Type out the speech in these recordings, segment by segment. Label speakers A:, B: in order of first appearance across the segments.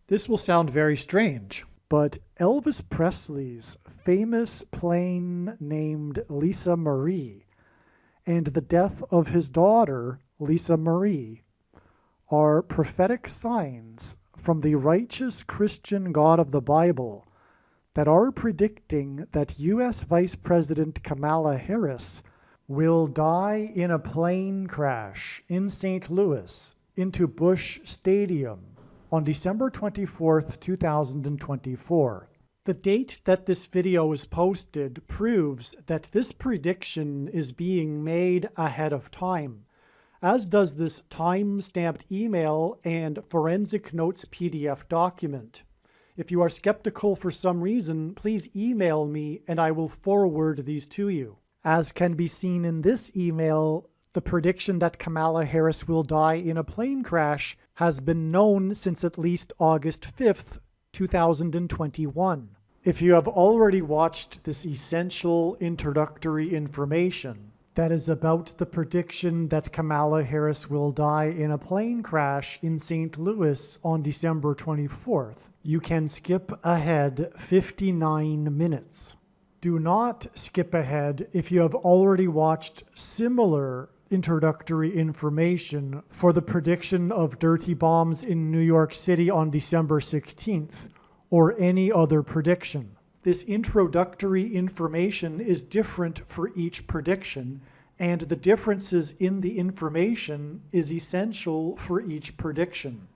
A: This will sound very strange, but Elvis Presley's famous plane named Lisa Marie and the death of his daughter, Lisa Marie, are prophetic signs from the righteous Christian God of the Bible that are predicting that U.S. Vice President Kamala Harris will die in a plane crash in St. Louis into Busch Stadium on December 24th, 2024. The date that this video is posted proves that this prediction is being made ahead of time, as does this time-stamped email and forensic notes PDF document. If you are skeptical for some reason, please email me and I will forward these to you. As can be seen in this email, the prediction that Kamala Harris will die in a plane crash has been known since at least August 5th, 2021. If you have already watched this essential introductory information that is about the prediction that Kamala Harris will die in a plane crash in St. Louis on December 24th, you can skip ahead 59 minutes. Do not skip ahead if you have already watched similar introductory information for the prediction of dirty bombs in New York City on December 16th, or any other prediction. This introductory information is different for each prediction, and the differences in the information is essential for each prediction.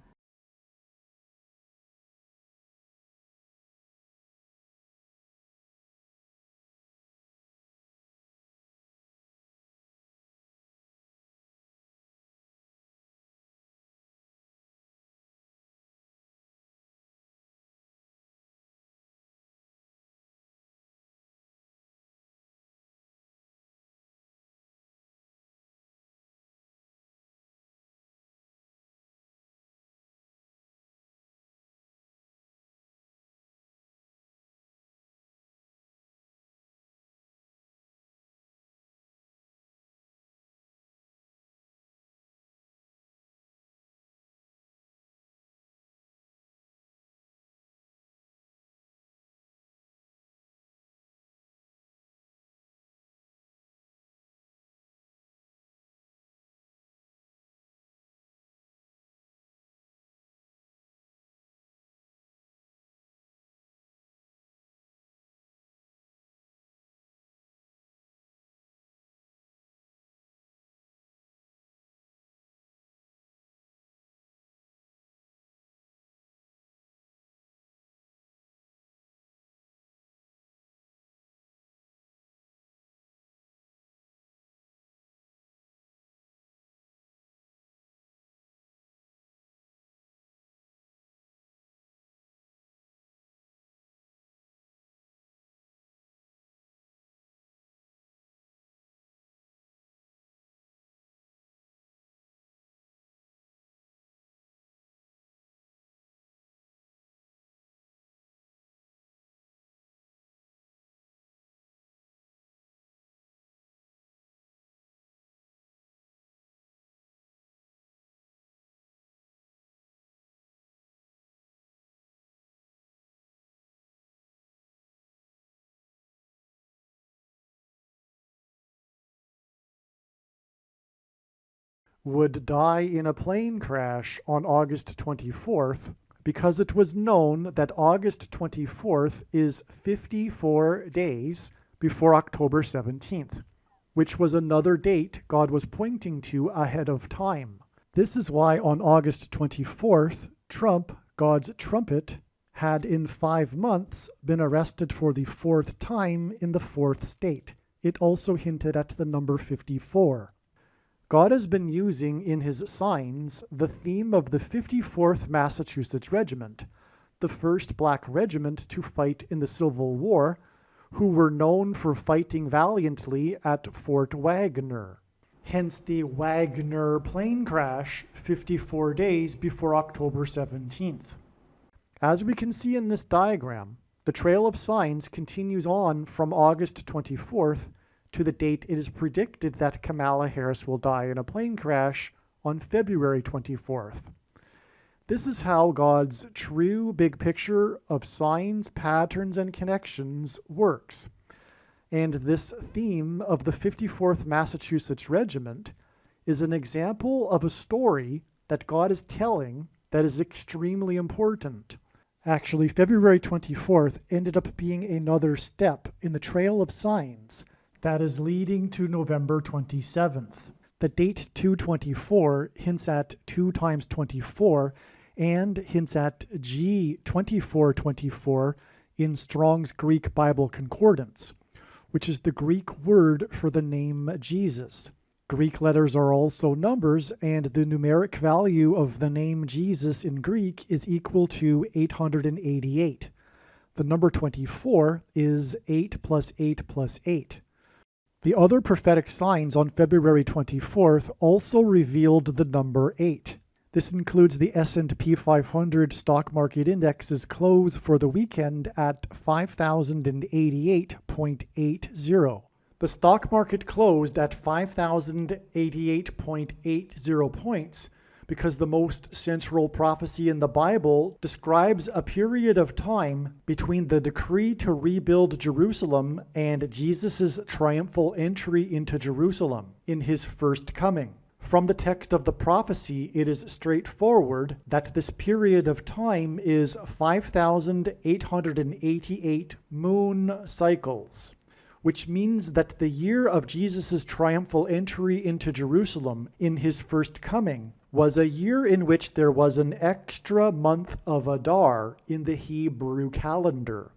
A: Would die in a plane crash on August 24th because it was known that August 24th is 54 days before October 17th, which was another date God was pointing to ahead of time. This is why on August 24th, Trump, God's trumpet, had in 5 months been arrested for the 4th time in the 4th state. It also hinted at the number 54. God has been using in his signs the theme of the 54th Massachusetts Regiment, the first black regiment to fight in the Civil War, who were known for fighting valiantly at Fort Wagner. Hence the Wagner plane crash 54 days before October 17th. As we can see in this diagram, the trail of signs continues on from August 24th to the date it is predicted that Kamala Harris will die in a plane crash on February 24th. This is how God's true big picture of signs, patterns, and connections works. And this theme of the 54th Massachusetts Regiment is an example of a story that God is telling that is extremely important. Actually, February 24th ended up being another step in the trail of signs that is leading to November 27th. The date 224 hints at 2 times 24 and hints at G 2424 in Strong's Greek Bible Concordance, which is the Greek word for the name Jesus. Greek letters are also numbers, and the numeric value of the name Jesus in Greek is equal to 888. The number 24 is 8 plus 8 plus 8. The other prophetic signs on February 24th also revealed the number 8. This includes the S&P 500 stock market index's close for the weekend at 5,088.80. The stock market closed at 5,088.80 points because the most central prophecy in the Bible describes a period of time between the decree to rebuild Jerusalem and Jesus' triumphal entry into Jerusalem in his first coming. From the text of the prophecy, it is straightforward that this period of time is 5,888 moon cycles, which means that the year of Jesus' triumphal entry into Jerusalem in his first coming was a year in which there was an extra month of Adar in the Hebrew calendar.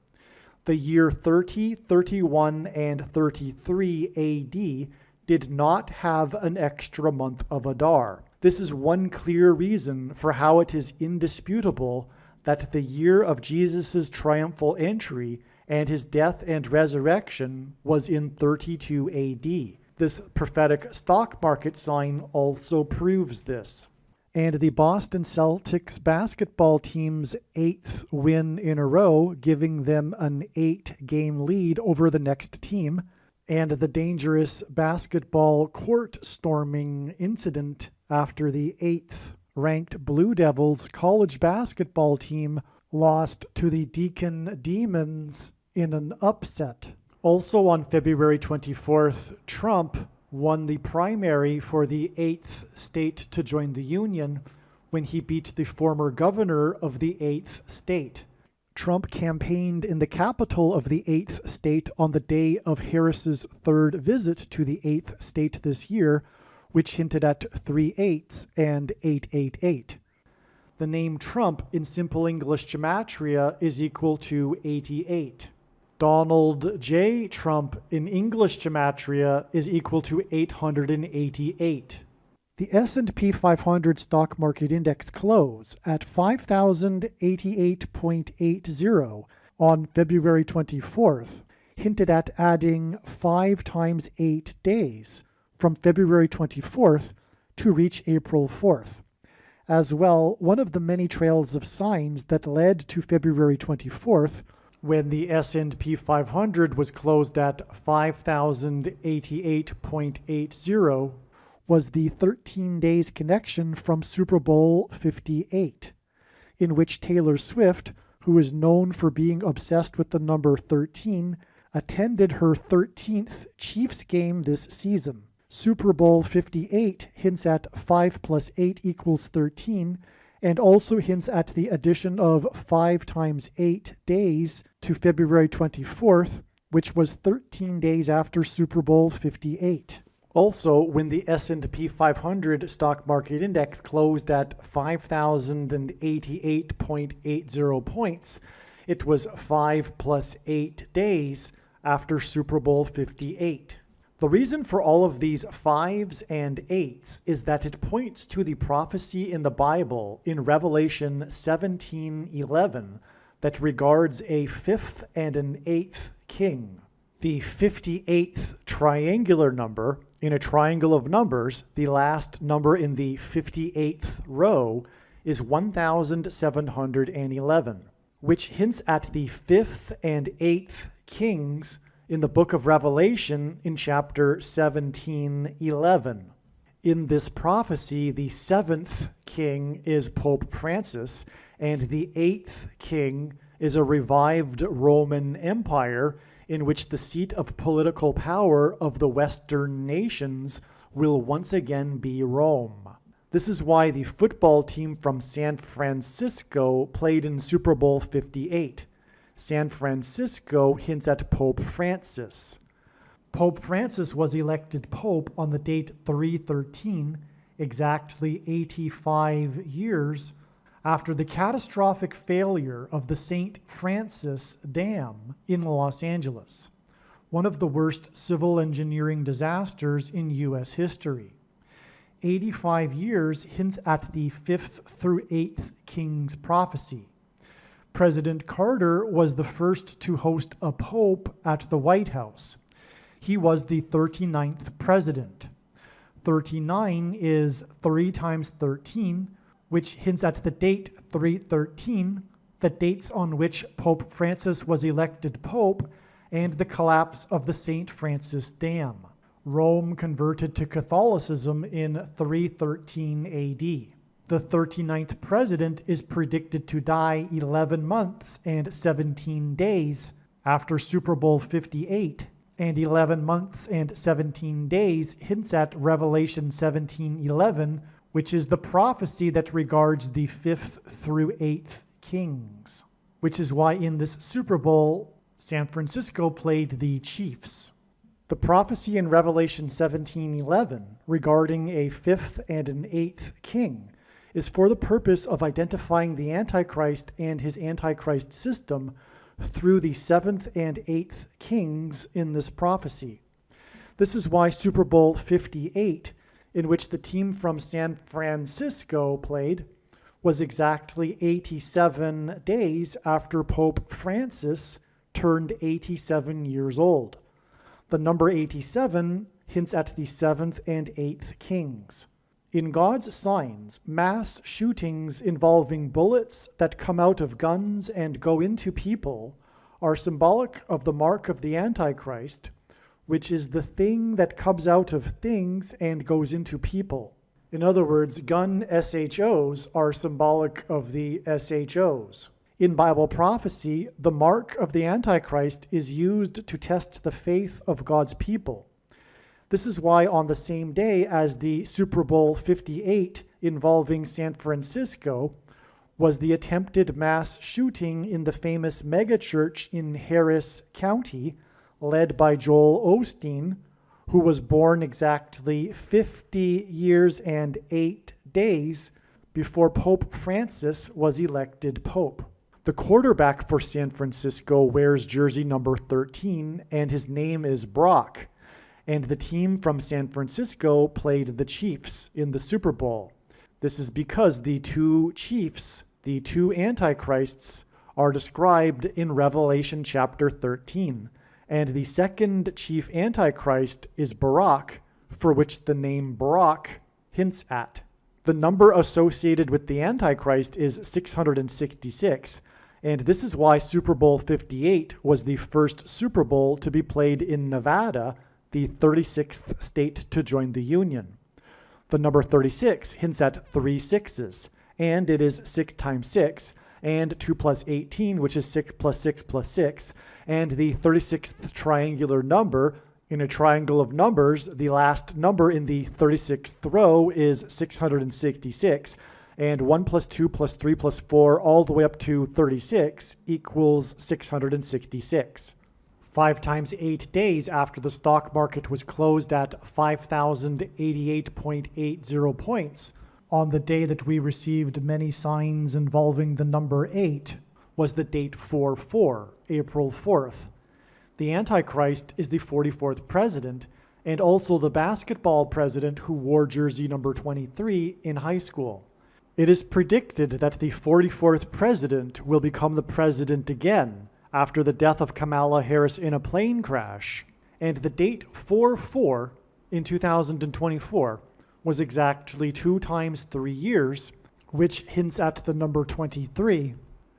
A: The year 30, 31, and 33 AD did not have an extra month of Adar. This is one clear reason for how it is indisputable that the year of Jesus' triumphal entry and his death and resurrection was in 32 AD. This prophetic stock market sign also proves this. And the Boston Celtics basketball team's 8th win in a row, giving them an 8-game lead over the next team, and the dangerous basketball court storming incident after the 8th ranked Blue Devils college basketball team lost to the Deacon Demons in an upset. Also on February 24th, Trump won the primary for the 8th state to join the Union when he beat the former governor of the 8th state. Trump campaigned in the capital of the 8th state on the day of Harris's third visit to the 8th state this year, which hinted at 3 8s and 888. The name Trump in Simple English Gematria is equal to 88. Donald J. Trump in English Gematria is equal to 888. The S&P 500 stock market index close at 5,088.80 on February 24th hinted at adding 5 times 8 days from February 24th to reach April 4th. As well, one of the many trails of signs that led to February 24th, when the S&P 500 was closed at 5,088.80, was the 13 days connection from Super Bowl 58, in which Taylor Swift, who is known for being obsessed with the number 13, attended her 13th Chiefs game this season. Super Bowl 58 hints at 5 plus 8 equals 13, and also hints at the addition of 5 times 8 days to February 24th, which was 13 days after Super Bowl 58. Also, when the S&P 500 stock market index closed at 5,088.80 points, it was 5 plus 8 days after Super Bowl 58. The reason for all of these 5s and 8s is that it points to the prophecy in the Bible in Revelation 17:11 that regards a 5th and an 8th king. The 58th triangular number in a triangle of numbers, the last number in the 58th row, is 1711, which hints at the 5th and 8th kings in the book of Revelation in chapter 17:11. In this prophecy, the 7th king is Pope Francis, and the 8th king is a revived Roman Empire in which the seat of political power of the Western nations will once again be Rome. This is why the football team from San Francisco played in Super Bowl 58. San Francisco hints at Pope Francis. Pope Francis was elected pope on the date 313, exactly 85 years after the catastrophic failure of the St. Francis Dam in Los Angeles, one of the worst civil engineering disasters in U.S. history. 85 years hints at the 5th through 8th king's prophecy. President Carter was the first to host a pope at the White House. He was the 39th president. 39 is 3 times 13, which hints at the date 313, the dates on which Pope Francis was elected pope, and the collapse of the St. Francis Dam. Rome converted to Catholicism in 313 AD. The 39th president is predicted to die 11 months and 17 days after Super Bowl 58, and 11 months and 17 days hints at Revelation 17:11, which is the prophecy that regards the 5th through 8th kings, which is why in this Super Bowl, San Francisco played the Chiefs. The prophecy in Revelation 17:11 regarding a 5th and an 8th king is for the purpose of identifying the Antichrist and his Antichrist system through the 7th and 8th kings in this prophecy. This is why Super Bowl 58, in which the team from San Francisco played, was exactly 87 days after Pope Francis turned 87 years old. The number 87 hints at the 7th and 8th kings. In God's signs, mass shootings involving bullets that come out of guns and go into people are symbolic of the mark of the Antichrist, which is the thing that comes out of things and goes into people. In other words, gun SHOs are symbolic of the SHOs. In Bible prophecy, the mark of the Antichrist is used to test the faith of God's people. This is why on the same day as the Super Bowl 58 involving San Francisco was the attempted mass shooting in the famous megachurch in Harris County, led by Joel Osteen, who was born exactly 50 years and 8 days before Pope Francis was elected pope. The quarterback for San Francisco wears jersey number 13, and his name is Brock. And the team from San Francisco played the Chiefs in the Super Bowl. This is because the two chiefs, the two antichrists, are described in Revelation chapter 13. And the second chief antichrist is Barak, for which the name Brock hints at. The number associated with the Antichrist is 666, and this is why Super Bowl 58 was the first Super Bowl to be played in Nevada, the 36th state to join the Union. The number 36 hints at 3 sixes, and it is 6 times 6, and 2 plus 18, which is 6 plus 6 plus 6, and the 36th triangular number. In a triangle of numbers, the last number in the 36th row is 666, and 1 plus 2 plus 3 plus 4 all the way up to 36 equals 666. 5 times 8 days after the stock market was closed at 5,088.80 points, on the day that we received many signs involving the number 8, was the date 4/4, April 4th. The Antichrist is the 44th president, and also the basketball president who wore jersey number 23 in high school. It is predicted that the 44th president will become the president again after the death of Kamala Harris in a plane crash, and the date 4/4 in 2024 was exactly 2 times 3 years, which hints at the number 23,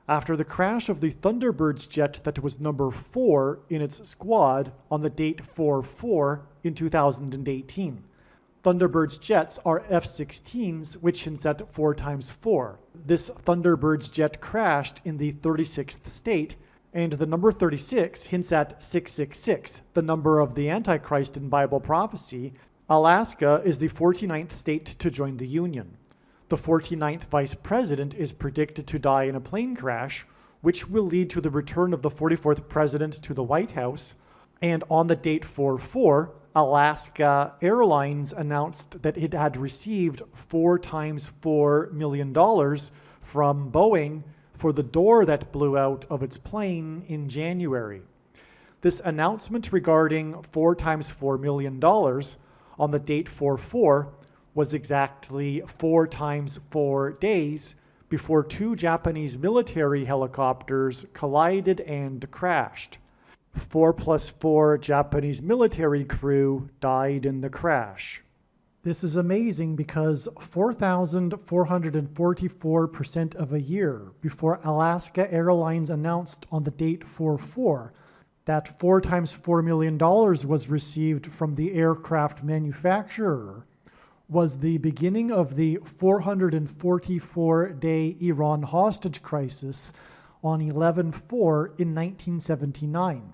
A: after the crash of the Thunderbirds jet that was number 4 in its squad on the date 4/4 in 2018. Thunderbird's jets are F-16s, which hints at 4 times 4. This Thunderbird's jet crashed in the 36th state, and the number 36 hints at 666, the number of the Antichrist in Bible prophecy. Alaska is the 49th state to join the Union. The 49th vice president is predicted to die in a plane crash, which will lead to the return of the 44th president to the White House. And on the date 4/4, Alaska Airlines announced that it had received 4 times $4 million from Boeing for the door that blew out of its plane in January. This announcement regarding 4 times $4 million on the date 4/4 was exactly 4 times 4 days before 2 Japanese military helicopters collided and crashed. 4 plus 4 Japanese military crew died in the crash. This is amazing because 4,444% of a year before Alaska Airlines announced on the date 4/4 that 4 times $4 million was received from the aircraft manufacturer was the beginning of the 444-day Iran hostage crisis on 11/4 in 1979.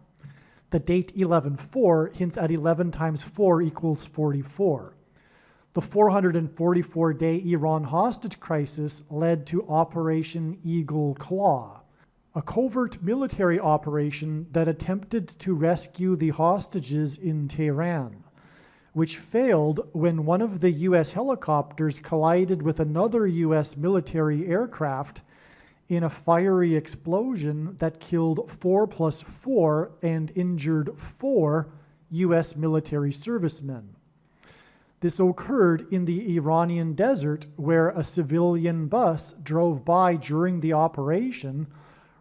A: The date 11/4 hints at 11 times 4 equals 44. The 444-day Iran hostage crisis led to Operation Eagle Claw, a covert military operation that attempted to rescue the hostages in Tehran, which failed when one of the U.S. helicopters collided with another U.S. military aircraft in a fiery explosion that killed 4 plus 4 and injured 4 U.S. military servicemen. This occurred in the Iranian desert, where a civilian bus drove by during the operation,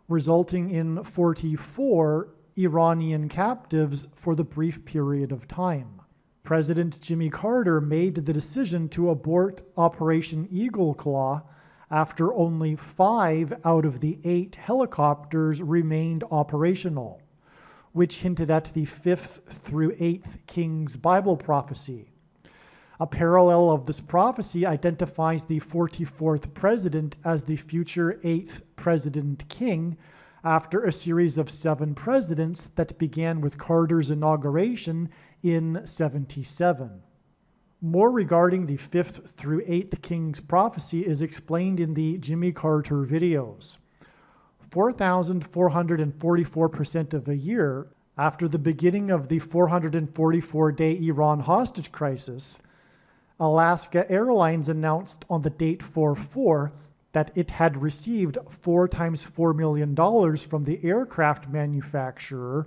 A: resulting in 44 Iranian captives for the brief period of time. President Jimmy Carter made the decision to abort Operation Eagle Claw after only 5 out of the 8 helicopters remained operational, which hinted at the 5th through 8th Kings Bible prophecy. A parallel of this prophecy identifies the 44th president as the future 8th president king after a series of 7 presidents that began with Carter's inauguration in 77. More regarding the 5th through 8th Kings prophecy is explained in the Jimmy Carter videos. 4,444% of a year after the beginning of the 444-day Iran hostage crisis, Alaska Airlines announced on the date 4/4 that it had received 4 times $4 million from the aircraft manufacturer,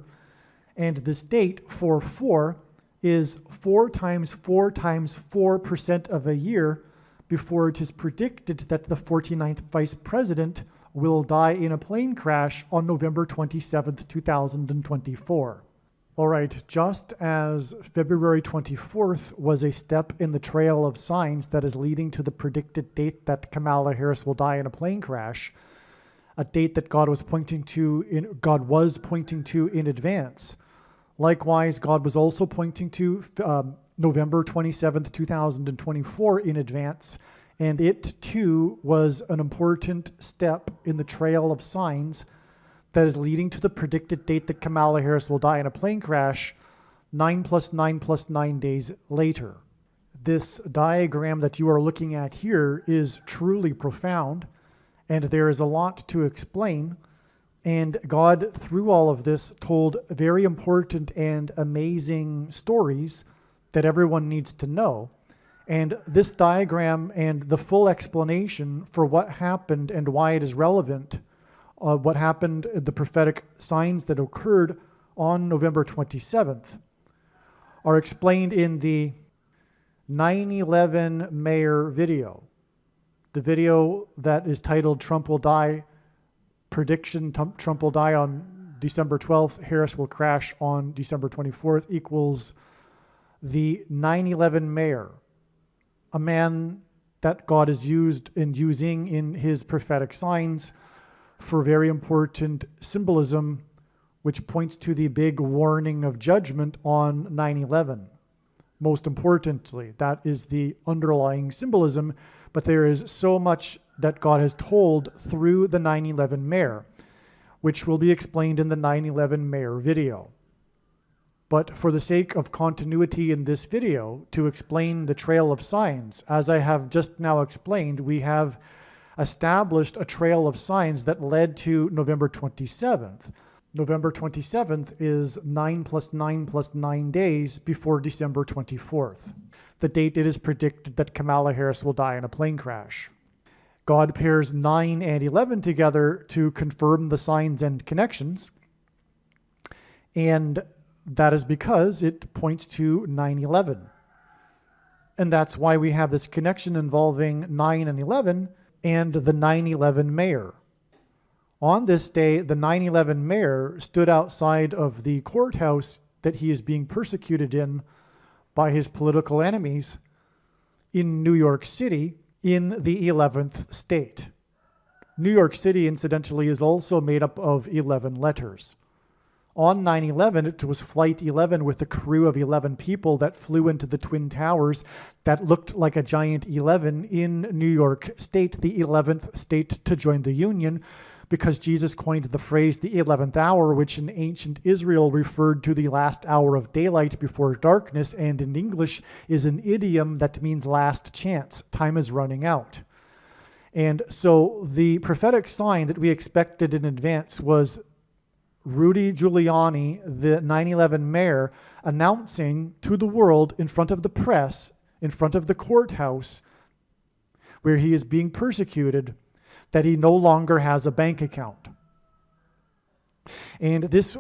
A: and this date 4/4 is 4 times 4% of a year before it is predicted that the 49th vice president will die in a plane crash on November 27, 2024. All right, just as February 24th was a step in the trail of signs that is leading to the predicted date that Kamala Harris will die in a plane crash, a date that God was pointing to in advance. Likewise, God was also pointing to November 27th, 2024 in advance, and it too was an important step in the trail of signs that is leading to the predicted date that Kamala Harris will die in a plane crash 9 plus 9 plus 9 days later. This diagram that you are looking at here is truly profound, and there is a lot to explain. And God, through all of this, told very important and amazing stories that everyone needs to know. And this diagram and the full explanation for what happened and why it is relevant, what happened, the prophetic signs that occurred on November 27th, are explained in the 9/11 Mayor video. The video that is titled Trump Will Die, Prediction Trump will die on December 12th, Harris will crash on December 24th, equals the 9/11 Mayor, a man that God is using in his prophetic signs for very important symbolism, which points to the big warning of judgment on 9/11. most importantly. That is the underlying symbolism, but there is so much that God has told through the 9/11 Mare, which will be explained in the 9/11 Mare video. But for the sake of continuity in this video, to explain the trail of signs, as I have just now explained, we have established a trail of signs that led to November 27th. November 27th is 9 plus 9 plus 9 days before December 24th, the date it is predicted that Kamala Harris will die in a plane crash. God pairs 9 and 11 together to confirm the signs and connections, and that is because it points to 9/11. And that's why we have this connection involving 9 and 11 and the 9/11 Mayor. On this day, the 9/11 Mayor stood outside of the courthouse that he is being persecuted in by his political enemies in New York City in the 11th state. New York City, incidentally, is also made up of 11 letters. On 9/11, it was Flight 11 with a crew of 11 people that flew into the Twin Towers that looked like a giant 11 in New York State, the 11th state to join the Union, because Jesus coined the phrase the 11th hour, which in ancient Israel referred to the last hour of daylight before darkness, and in English is an idiom that means last chance. Time is running out. And so the prophetic sign that we expected in advance was Rudy Giuliani, the 9/11 Mayor, announcing to the world in front of the press, in front of the courthouse, where he is being persecuted, that he no longer has a bank account. And this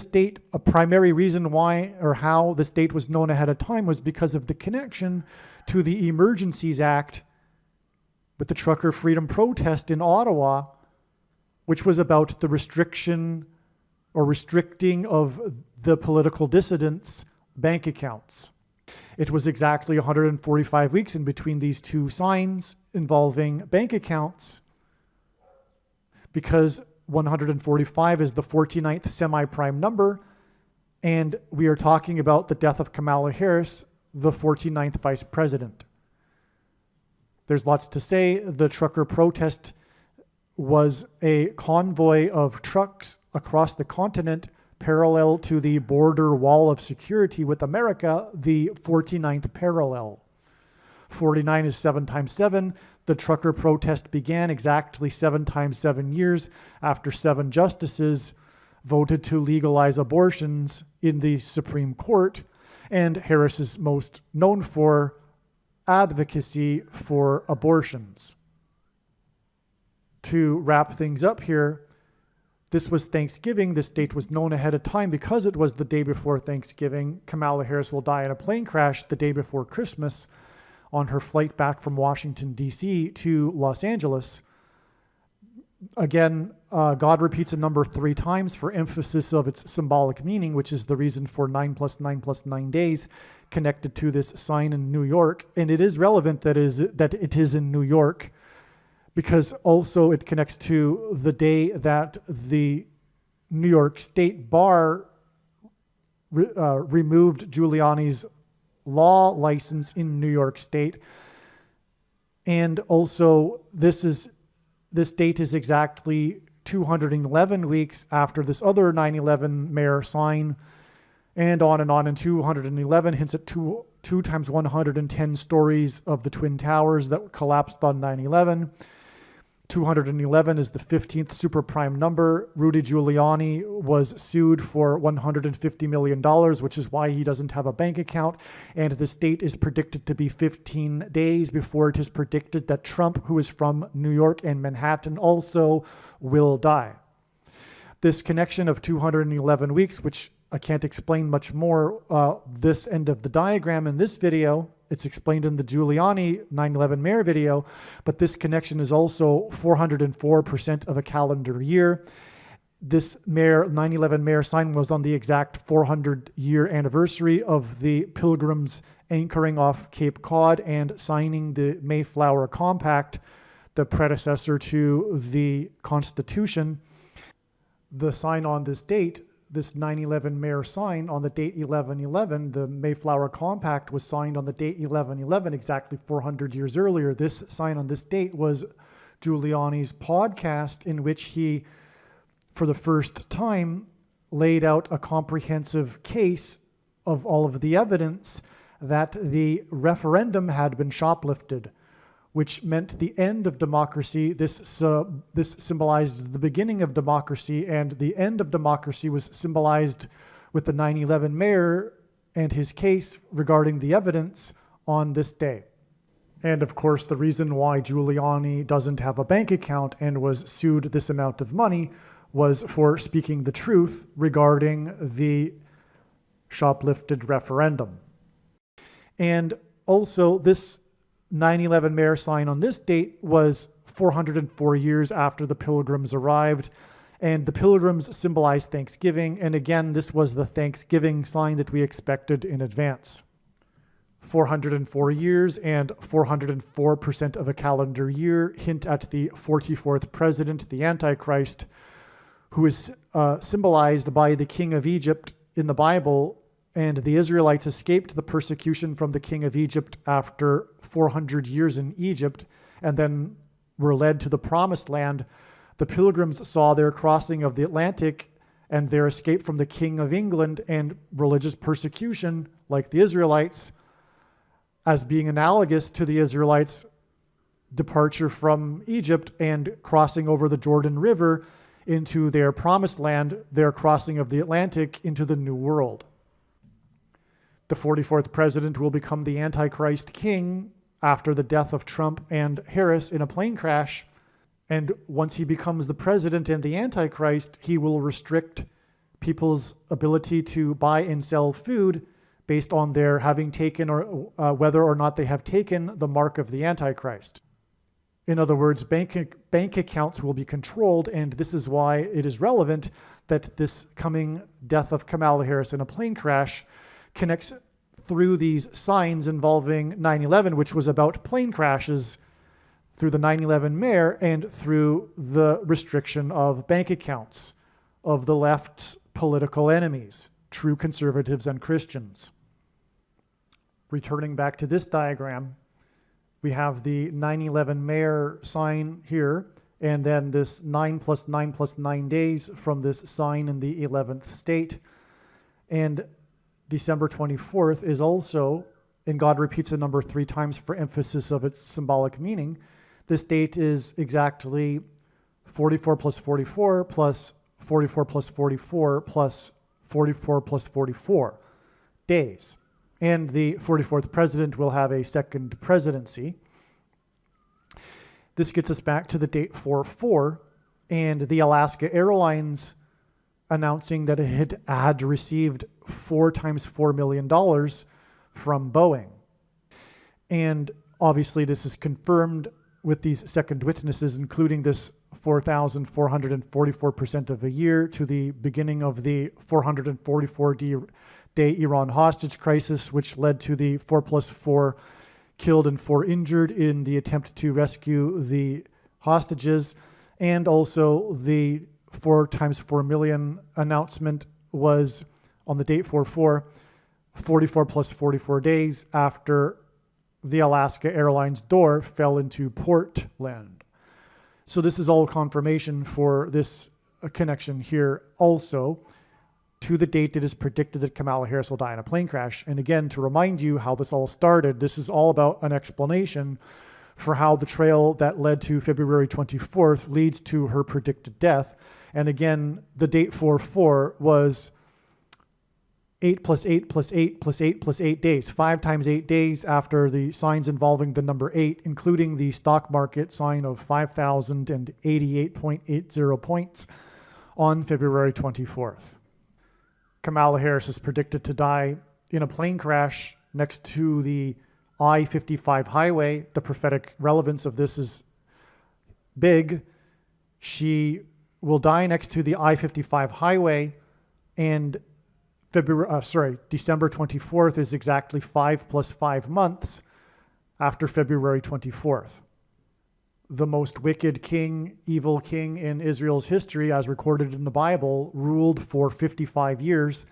A: date, a primary reason why or how this date was known ahead of time was because of the connection to the Emergencies Act with the trucker freedom protest in Ottawa, which was about the restriction or restricting of the political dissidents' bank accounts. It was exactly 145 weeks in between these two signs involving bank accounts, because 145 is the 49th semi-prime number, and we are talking about the death of Kamala Harris, the 49th vice president. There's lots to say. The trucker protest was a convoy of trucks across the continent parallel to the border wall of security with America, the 49th parallel. 49 is 7 times 7. The trucker protest began exactly 7 times 7 years after 7 justices voted to legalize abortions in the Supreme Court, and Harris is most known for advocacy for abortions. To wrap things up here, this was Thanksgiving. This date was known ahead of time because it was the day before Thanksgiving. Kamala Harris will die in a plane crash the day before Christmas on her flight back from Washington, D.C. to Los Angeles. Again, God repeats a number 3 times for emphasis of its symbolic meaning, which is the reason for 9 plus 9 plus 9 days connected to this sign in New York. And it is relevant that it is in New York, because also it connects to the day that the New York State Bar removed Giuliani's law license in New York State. And also this date is exactly 211 weeks after this other 9/11 Mayor sign, and on, and 211 hints at 2 times 110 stories of the Twin Towers that collapsed on 9/11. 211 is the 15th super prime number. Rudy Giuliani was sued for $150 million, which is why he doesn't have a bank account. And this date is predicted to be 15 days before it is predicted that Trump, who is from New York and Manhattan, also will die. This connection of 211 weeks, which I can't explain much more, this end of the diagram in this video, it's explained in the Giuliani 9/11 Mayor video, but this connection is also 404% of a calendar year. This 9/11 Mayor sign was on the exact 400-year anniversary of the Pilgrims anchoring off Cape Cod and signing the Mayflower Compact, the predecessor to the Constitution. The sign on this date, this 9/11 Mayor sign on the date 11/11. The Mayflower Compact was signed on the date 11/11, exactly 400 years earlier. This sign on this date was Giuliani's podcast, in which he, for the first time, laid out a comprehensive case of all of the evidence that the referendum had been shoplifted, which meant the end of democracy. This symbolized the beginning of democracy, and the end of democracy was symbolized with the 9/11 mayor and his case regarding the evidence on this day. And of course, the reason why Giuliani doesn't have a bank account and was sued this amount of money was for speaking the truth regarding the shoplifted referendum. And also, this 9/11 mayor sign on this date was 404 years after the Pilgrims arrived, and the Pilgrims symbolized Thanksgiving, and again, this was the Thanksgiving sign that we expected in advance. 404 years and 404% of a calendar year hint at the 44th president, the Antichrist, who is symbolized by the king of Egypt in the Bible. And the Israelites escaped the persecution from the king of Egypt after 400 years in Egypt, and then were led to the promised land. The Pilgrims saw their crossing of the Atlantic and their escape from the king of England and religious persecution, like the Israelites, as being analogous to the Israelites' departure from Egypt and crossing over the Jordan River into their promised land, their crossing of the Atlantic into the New World. The 44th president will become the Antichrist king after the death of Trump and Harris in a plane crash. And once he becomes the president and the Antichrist, he will restrict people's ability to buy and sell food based on their having taken or whether or not they have taken the mark of the Antichrist. In other words, bank accounts will be controlled, and this is why it is relevant that this coming death of Kamala Harris in a plane crash connects through these signs involving 9/11, which was about plane crashes, through the 9/11 mayor, and through the restriction of bank accounts of the left's political enemies, true conservatives and Christians. Returning back to this diagram, we have the 9/11 mayor sign here, and then this 9 + 9 + 9 days from this sign in the 11th state. And December 24th is also, and God repeats the number 3 times for emphasis of its symbolic meaning. This date is exactly 44 + 44 + 44 + 44 + 44 + 44 days. And the 44th president will have a second presidency. This gets us back to the date 4/4 and the Alaska Airlines announcing that it had received 4 times $4 million from Boeing. And obviously this is confirmed with these second witnesses, including this 4,444% of a year to the beginning of the 444-day Iran hostage crisis, which led to the 4+4 killed and 4 injured in the attempt to rescue the hostages, and also the 4 times $4 million announcement was on the date 4/4, 44 + 44 days after the Alaska Airlines door fell into Portland. So this is all confirmation for this connection here also to the date it is predicted that Kamala Harris will die in a plane crash. And again, to remind you how this all started, this is all about an explanation for how the trail that led to February 24th leads to her predicted death. And again, the date 4/4 was 8 + 8 + 8 + 8 + 8 days, 5 times 8 days after the signs involving the number 8, including the stock market sign of 5,088.80 points on February 24th. Kamala Harris is predicted to die in a plane crash next to the I-55 highway. The prophetic relevance of this is big. She will die next to the I-55 highway, and December 24th is exactly 5 + 5 months after February 24th. the most wicked king, evil king in Israel's history, as recorded in the Bible, ruled for 55 years.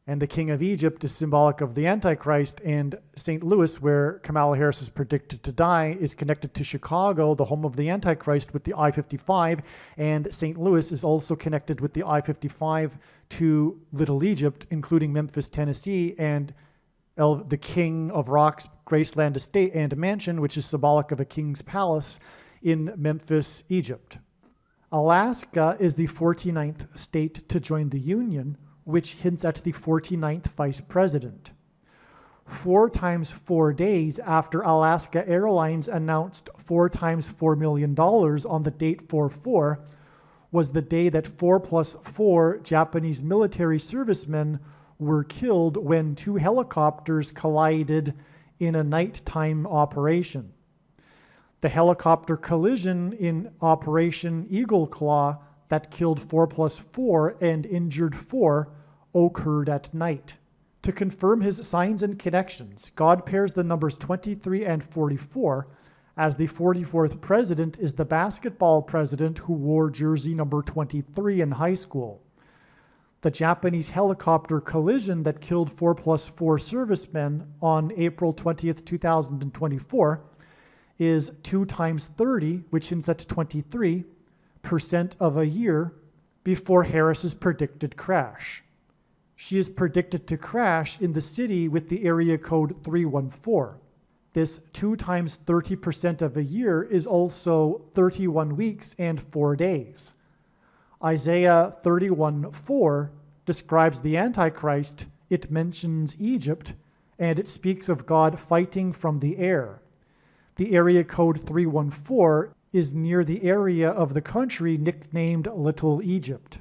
A: And the king of Egypt is symbolic of the Antichrist. And St. Louis, where Kamala Harris is predicted to die, is connected to Chicago, the home of the Antichrist, with the I-55. And St. Louis is also connected with the I-55 to Little Egypt, including Memphis, Tennessee, and the King of Rock's Graceland estate and mansion, which is symbolic of a king's palace in Memphis, Egypt. Alaska is the 49th state to join the Union, which hints at the 49th vice president. 4 times 4 days after Alaska Airlines announced 4 times $4 million on the date 4/4 was the day that 4+4 Japanese military servicemen were killed when 2 helicopters collided in a nighttime operation. The helicopter collision in Operation Eagle Claw that killed 4+4 and injured 4 occurred at night. To confirm his signs and connections, God pairs the numbers 23 and 44, as the 44th president is the basketball president who wore jersey number 23 in high school. The Japanese helicopter collision that killed 4+4 servicemen on April 20th, 2024 is 2 times 30, which hints at 23% of a year before Harris's predicted crash. She is predicted to crash in the city with the area code 314. This 2 times 30% of a year is also 31 weeks and 4 days. Isaiah 31:4 describes the Antichrist. It mentions Egypt, and it speaks of God fighting from the air. The area code 314 is near the area of the country nicknamed Little Egypt.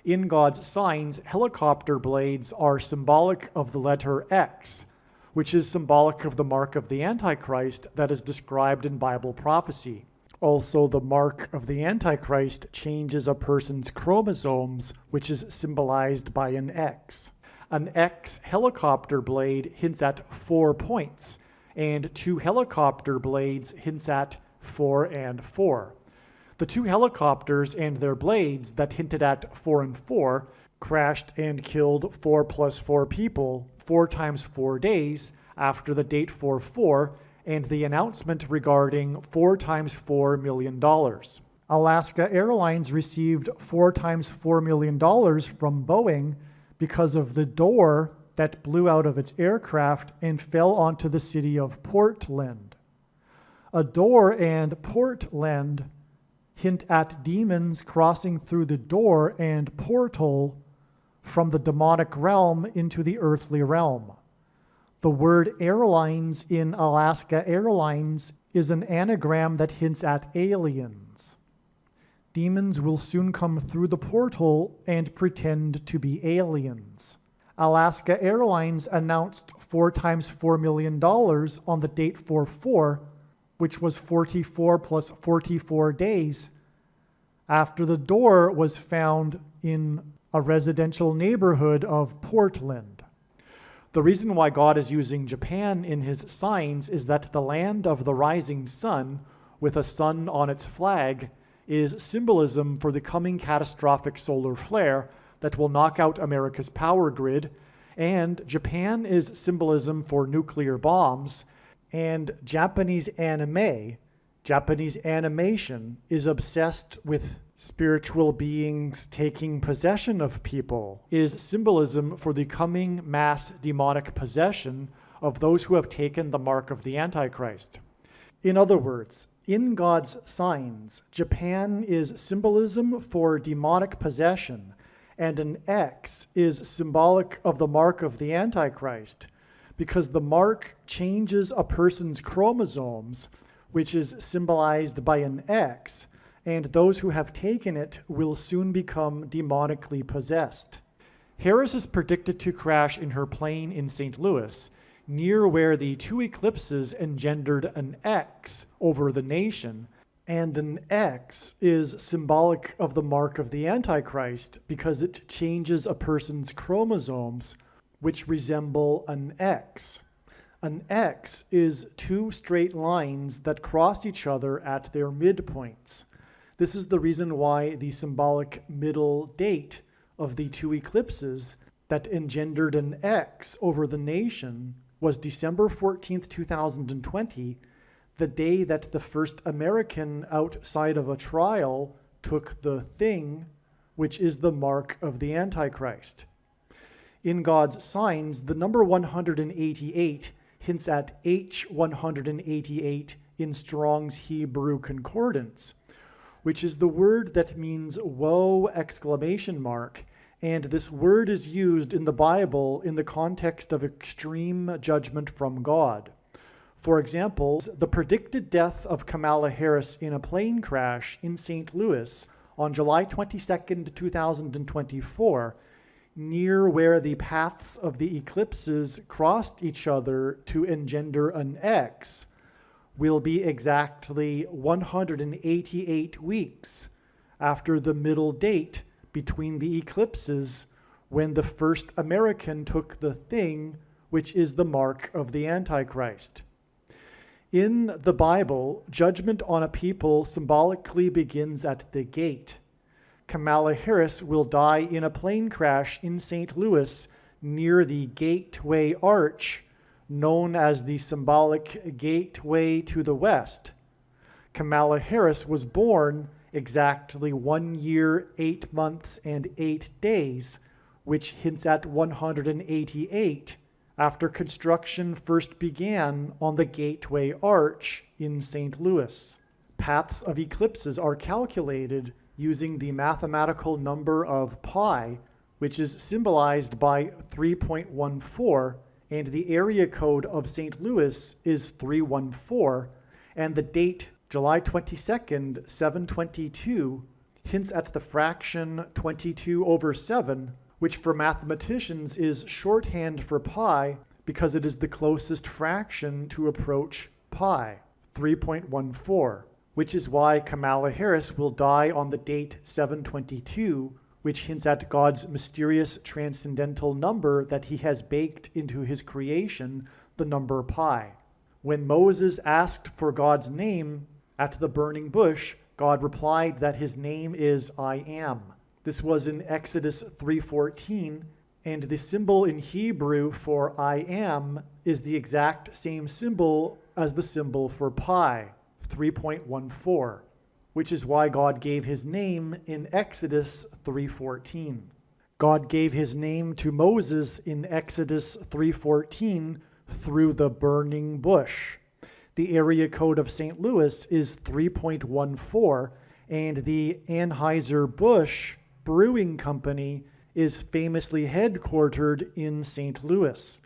A: In God's signs, helicopter blades are symbolic of the letter X, which is symbolic of the mark of the Antichrist that is described in Bible prophecy. Also, the mark of the Antichrist changes a person's chromosomes, which is symbolized by an X. An X helicopter blade hints at 4 points, and 2 helicopter blades hints at 4 and 4. The 2 helicopters and their blades that hinted at 4 and 4 crashed and killed 4+4 people 4 times 4 days after the date 4/4 and the announcement regarding 4 times $4 million. Alaska Airlines received 4 times $4 million from Boeing because of the door that blew out of its aircraft and fell onto the city of Portland. A door and Portland hint at demons crossing through the door and portal from the demonic realm into the earthly realm. The word airlines in Alaska Airlines is an anagram that hints at aliens. Demons will soon come through the portal and pretend to be aliens. Alaska Airlines announced 4 times $4 million on the date 4/4, which was 44 plus 44 days, after the door was found in a residential neighborhood of Portland. The reason why God is using Japan in his signs is that the land of the rising sun, with a sun on its flag, is symbolism for the coming catastrophic solar flare that will knock out America's power grid, and Japan is symbolism for nuclear bombs, and Japanese animation is obsessed with spiritual beings taking possession of people, is symbolism for the coming mass demonic possession of those who have taken the mark of the Antichrist. In other words, in God's signs, Japan is symbolism for demonic possession, and an X is symbolic of the mark of the Antichrist, because the mark changes a person's chromosomes, which is symbolized by an X, and those who have taken it will soon become demonically possessed. Harris is predicted to crash in her plane in St. Louis, near where the 2 eclipses engendered an X over the nation, and an X is symbolic of the mark of the Antichrist because it changes a person's chromosomes, which resemble an X. An X is two straight lines that cross each other at their midpoints. This is the reason why the symbolic middle date of the two eclipses that engendered an X over the nation was December 14th, 2020, the day that the first American outside of a trial took the thing, which is the mark of the Antichrist. In God's signs, the number 188 hints at H188 in Strong's Hebrew Concordance, which is the word that means woe! And this word is used in the Bible in the context of extreme judgment from God. For example, the predicted death of Kamala Harris in a plane crash in St. Louis on July 22nd, 2024, near where the paths of the eclipses crossed each other to engender an X, will be exactly 188 weeks after the middle date between the eclipses when the first American took the thing, which is the mark of the Antichrist. In the Bible, judgment on a people symbolically begins at the gate. Kamala Harris will die in a plane crash in St. Louis near the Gateway Arch, known as the symbolic gateway to the West. Kamala Harris was born exactly 1 year, 8 months, and 8 days, which hints at 188, after construction first began on the Gateway Arch in St. Louis. Paths of eclipses are calculated using the mathematical number of pi, which is symbolized by 3.14, and the area code of St. Louis is 314, and the date July 22nd, 722, hints at the fraction 22/7, which for mathematicians is shorthand for pi because it is the closest fraction to approach pi, 3.14, which is why Kamala Harris will die on the date 722, which hints at God's mysterious transcendental number that he has baked into his creation, the number pi. When Moses asked for God's name at the burning bush, God replied that his name is I am. This was in Exodus 3:14, and the symbol in Hebrew for I am is the exact same symbol as the symbol for pi, 3.14, which is why God gave his name in Exodus 3:14. God gave his name to Moses in Exodus 3:14 through the burning bush. The area code of St. Louis is 3.14, and the Anheuser-Busch Brewing Company is famously headquartered in St. Louis.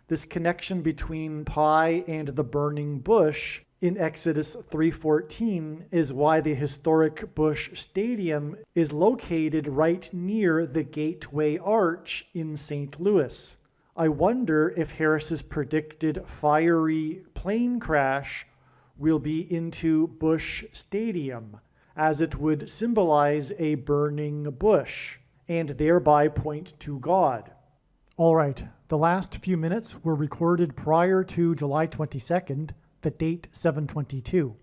A: This connection between pi and the burning bush in Exodus 3:14 is why the historic Busch Stadium is located right near the Gateway Arch in St. Louis. I wonder if Harris's predicted fiery plane crash will be into Busch Stadium, as it would symbolize a burning bush and thereby point to God. All right, the last few minutes were recorded prior to July 22nd, the date 722.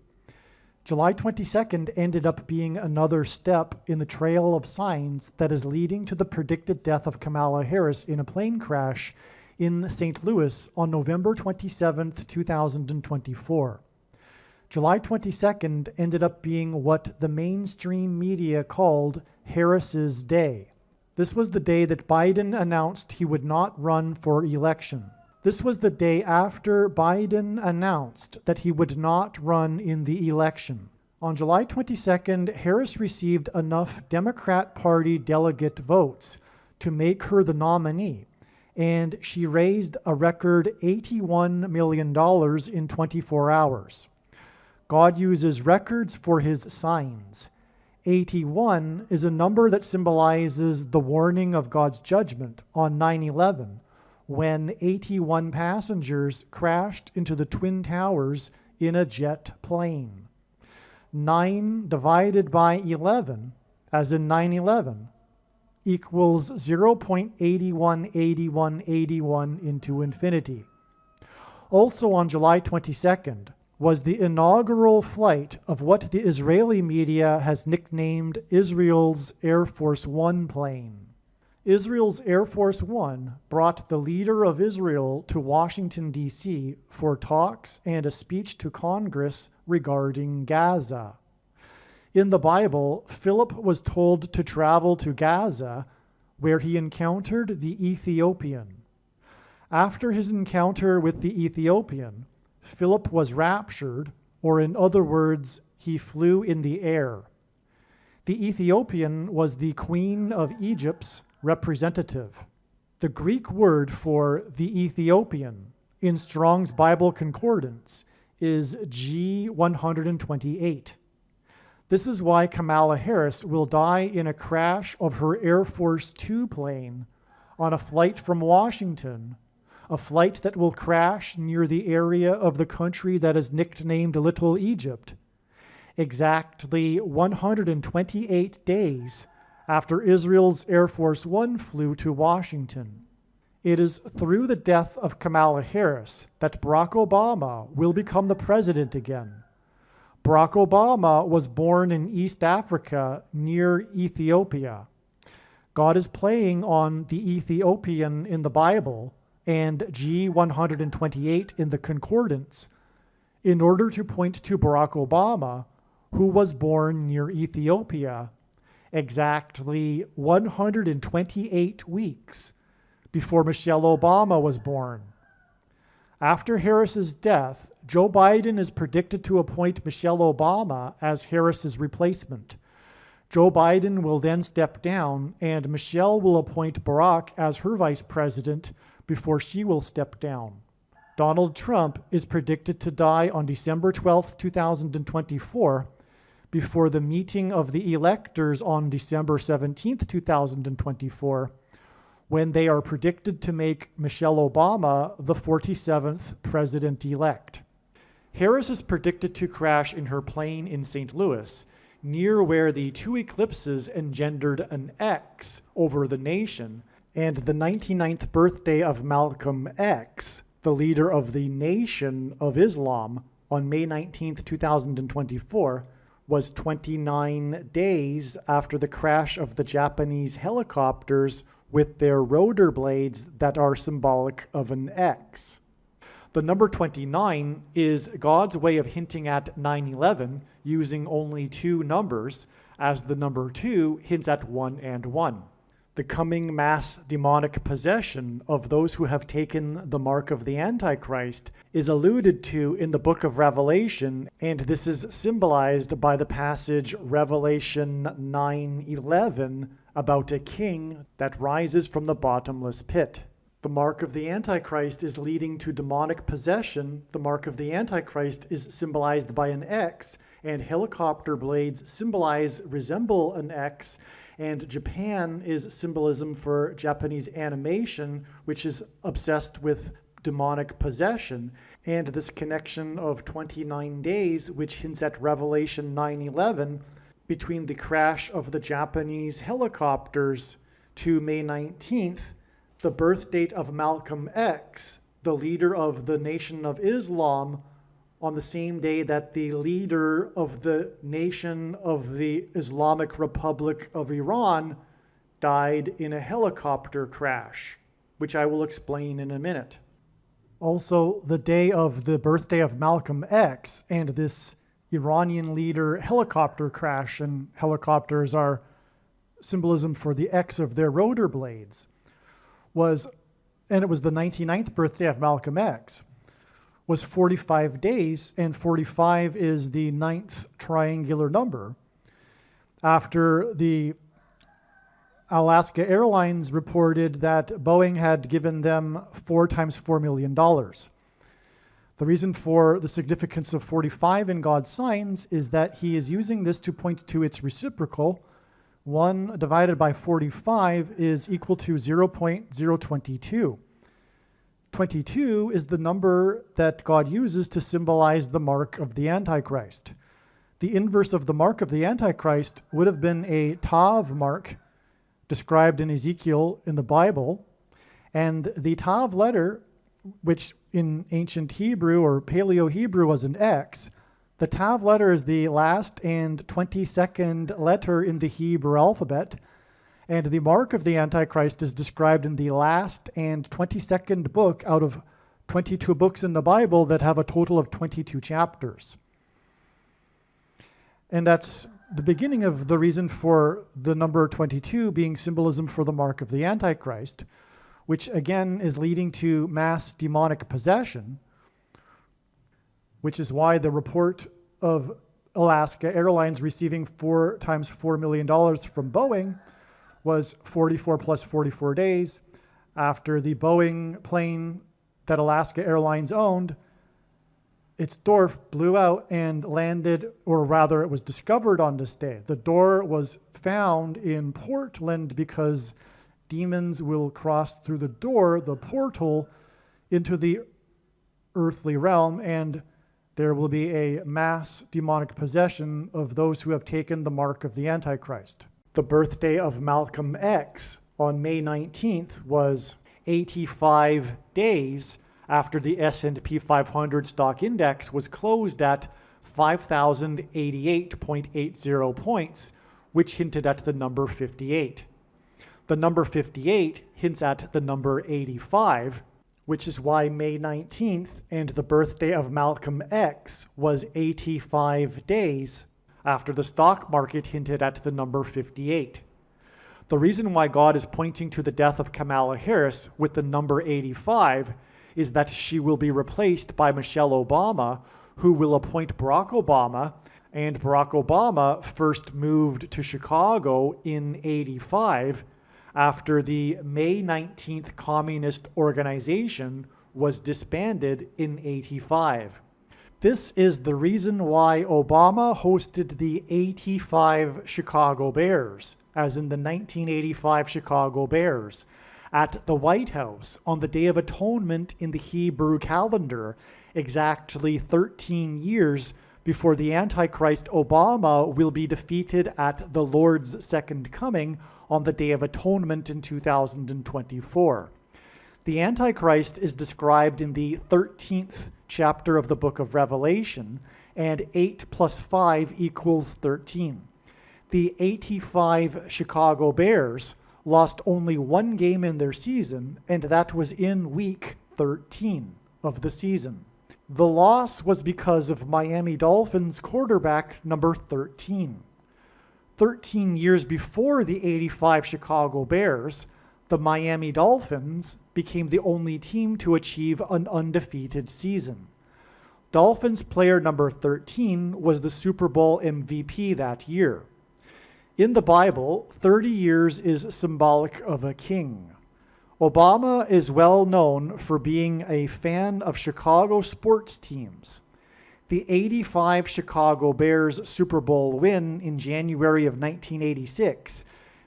A: July 22nd ended up being another step in the trail of signs that is leading to the predicted death of Kamala Harris in a plane crash in St. Louis on November 27th, 2024. July 22nd ended up being what the mainstream media called Harris's Day. This was the day that Biden announced he would not run for election. This was the day after Biden announced that he would not run in the election. On July 22nd, Harris received enough Democrat Party delegate votes to make her the nominee, and she raised a record $81 million in 24 hours. God uses records for his signs. 81 is a number that symbolizes the warning of God's judgment on 9/11, when 81 passengers crashed into the Twin Towers in a jet plane. 9 divided by 11, as in 9/11, equals 0.818181 into infinity. Also on July 22nd was the inaugural flight of what the Israeli media has nicknamed Israel's Air Force One plane. Israel's Air Force One brought the leader of Israel to Washington, D.C. for talks and a speech to Congress regarding Gaza. In the Bible, Philip was told to travel to Gaza, where he encountered the Ethiopian. After his encounter with the Ethiopian, Philip was raptured, or in other words, he flew in the air. The Ethiopian was the Queen of Egypt's representative. The Greek word for the Ethiopian in Strong's Bible Concordance is G128. This is why Kamala Harris will die in a crash of her Air Force Two plane on a flight from Washington, a flight that will crash near the area of the country that is nicknamed Little Egypt, exactly 128 days after Israel's Air Force One flew to Washington. It is through the death of Kamala Harris that Barack Obama will become the president again. Barack Obama was born in East Africa near Ethiopia. God is playing on the Ethiopian in the Bible and G128 in the Concordance in order to point to Barack Obama, who was born near Ethiopia exactly 128 weeks before Michelle Obama was born. After Harris's death, Joe Biden is predicted to appoint Michelle Obama as Harris's replacement. Joe Biden will then step down, and Michelle will appoint Barack as her vice president before she will step down. Donald Trump is predicted to die on December 12, 2024, before the meeting of the electors on December 17, 2024, when they are predicted to make Michelle Obama the 47th president-elect. Harris is predicted to crash in her plane in St. Louis, near where the two eclipses engendered an X over the nation, and the 99th birthday of Malcolm X, the leader of the Nation of Islam, on May 19, 2024, was 29 days after the crash of the Japanese helicopters with their rotor blades that are symbolic of an X. The number 29 is God's way of hinting at 9/11 using only two numbers, as the number 2 hints at 1 and 1. The coming mass demonic possession of those who have taken the mark of the Antichrist is alluded to in the book of Revelation, and this is symbolized by the passage Revelation 9:11 about a king that rises from the bottomless pit. The mark of the Antichrist is leading to demonic possession. The mark of the Antichrist is symbolized by an X, and helicopter blades resemble an X, and Japan is symbolism for Japanese animation, which is obsessed with demonic possession. And this connection of 29 days, which hints at Revelation 9:11, between the crash of the Japanese helicopters to May 19th, the birth date of Malcolm X, the leader of the Nation of Islam, on the same day that the leader of the Nation of the Islamic Republic of Iran died in a helicopter crash, which I will explain in a minute. Also, the day of the birthday of Malcolm X and this Iranian leader helicopter crash, and helicopters are symbolism for the X of their rotor blades, it was the 99th birthday of Malcolm X, was 45 days, and 45 is the 9th triangular number. After the Alaska Airlines reported that Boeing had given them 4 times $4 million. The reason for the significance of 45 in God's signs is that he is using this to point to its reciprocal. 1 divided by 45 is equal to 0.022. 22 is the number that God uses to symbolize the mark of the Antichrist. The inverse of the mark of the Antichrist would have been a Tav mark described in Ezekiel in the Bible, and the Tav letter which in ancient Hebrew or Paleo-Hebrew was an X. The Tav letter is the last and 22nd letter in the Hebrew alphabet, and the mark of the Antichrist is described in the last and 22nd book out of 22 books in the Bible that have a total of 22 chapters. And that's the beginning of the reason for the number 22 being symbolism for the mark of the Antichrist, which again is leading to mass demonic possession, which is why the report of Alaska Airlines receiving 4 times $4 million from Boeing was 44 plus 44 days after the Boeing plane that Alaska Airlines owned, its door blew out and landed, or rather it was discovered on this day. The door was found in Portland because demons will cross through the door, the portal, into the earthly realm, and there will be a mass demonic possession of those who have taken the mark of the Antichrist. The birthday of Malcolm X on May 19th was 85 days after the S&P 500 stock index was closed at 5,088.80 points, which hinted at the number 58. The number 58 hints at the number 85, which is why May 19th and the birthday of Malcolm X was 85 days after the stock market hinted at the number 58. The reason why God is pointing to the death of Kamala Harris with the number 85 is that she will be replaced by Michelle Obama, who will appoint Barack Obama, and Barack Obama first moved to Chicago in 85 after the May 19th Communist Organization was disbanded in 85. This is the reason why Obama hosted the 85 Chicago Bears, as in the 1985 Chicago Bears, at the White House on the Day of Atonement in the Hebrew calendar, exactly 13 years before the Antichrist Obama will be defeated at the Lord's second coming on the Day of Atonement in 2024. The Antichrist is described in the 13th chapter of the book of Revelation, and 8 plus 5 equals 13. The 85 Chicago Bears lost only one game in their season, and that was in week 13 of the season. The loss was because of Miami Dolphins quarterback number 13. 13 years before the 85 Chicago Bears, the Miami Dolphins became the only team to achieve an undefeated season. Dolphins player number 13 was the Super Bowl MVP that year. In the Bible, 30 years is symbolic of a king. Obama is well known for being a fan of Chicago sports teams. The 85 Chicago Bears Super Bowl win in January of 1986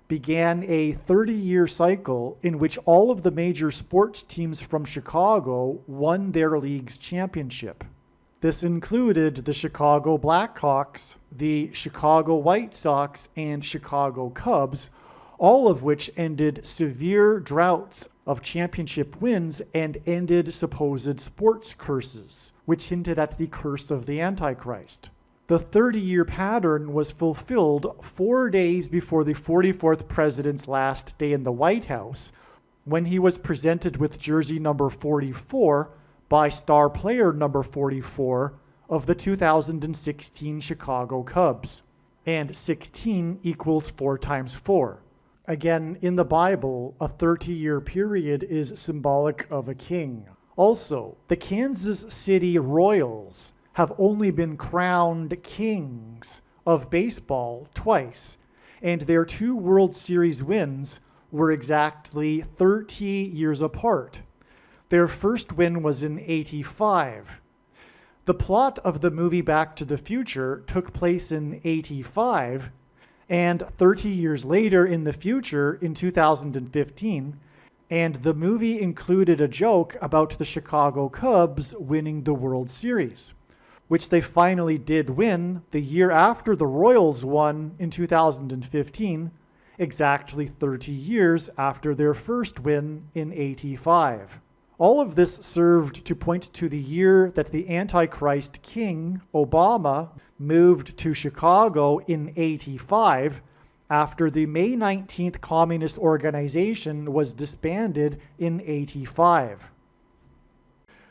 A: began a 30-year cycle in which all of the major sports teams from Chicago won their league's championship. This included the Chicago Blackhawks, the Chicago White Sox, and Chicago Cubs, all of which ended severe droughts of championship wins and ended supposed sports curses, which hinted at the curse of the Antichrist. The 30-year pattern was fulfilled 4 days before the 44th president's last day in the White House, when he was presented with jersey number 44 by star player number 44 of the 2016 Chicago Cubs. And 16 equals 4 times 4. Again, in the Bible, a 30-year period is symbolic of a king. Also, the Kansas City Royals have only been crowned kings of baseball twice, and their 2 World Series wins were exactly 30 years apart. Their first win was in 85. The plot of the movie Back to the Future took place in 85, and 30 years later in the future, in 2015, and the movie included a joke about the Chicago Cubs winning the World Series, which they finally did win the year after the Royals won in 2015, exactly 30 years after their first win in 85. All of this served to point to the year that the Antichrist king, Obama, moved to Chicago in 85 after the May 19th Communist Organization was disbanded in 85.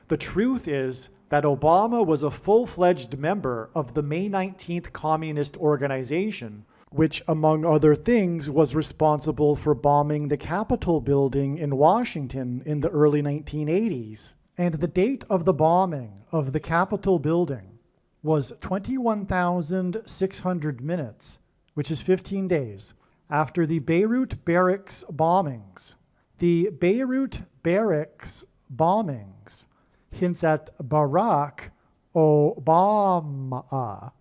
A: The truth is that Obama was a full-fledged member of the May 19th Communist Organization, which, among other things, was responsible for bombing the Capitol building in Washington in the early 1980s. And the date of the bombing of the Capitol building was 21,600 minutes, which is 15 days, after the Beirut barracks bombings. The Beirut barracks bombings hints at Barack Obama,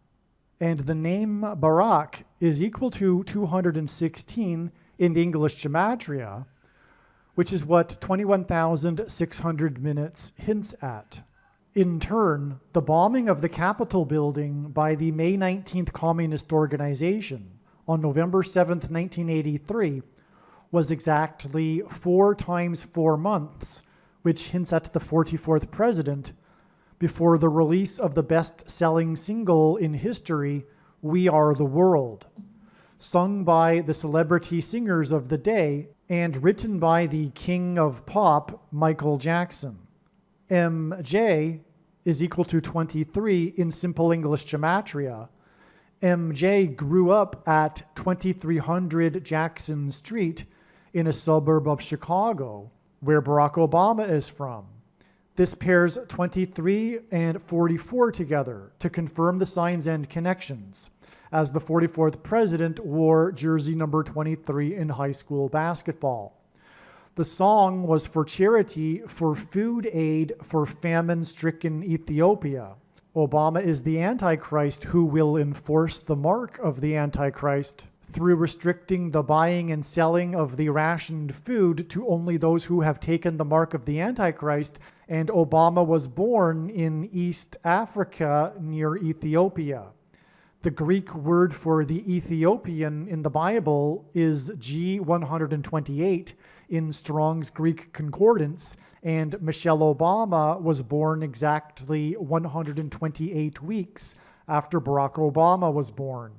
A: and the name Barack is equal to 216 in English gematria, which is what 21,600 minutes hints at. In turn, the bombing of the Capitol building by the May 19th Communist Organization on November 7th, 1983, was exactly 4 times 4 months, which hints at the 44th president, before the release of the best-selling single in history, We Are the World, sung by the celebrity singers of the day and written by the king of pop, Michael Jackson. MJ is equal to 23 in simple English gematria. MJ grew up at 2300 Jackson Street in a suburb of Chicago, where Barack Obama is from. This pairs 23 and 44 together to confirm the signs and connections, as the 44th president wore jersey number 23 in high school basketball. The song was for charity for food aid for famine-stricken Ethiopia. Obama is the Antichrist who will enforce the mark of the Antichrist through restricting the buying and selling of the rationed food to only those who have taken the mark of the Antichrist, and Obama was born in East Africa near Ethiopia. The Greek word for the Ethiopian in the Bible is G128 in Strong's Greek Concordance, and Michelle Obama was born exactly 128 weeks after Barack Obama was born.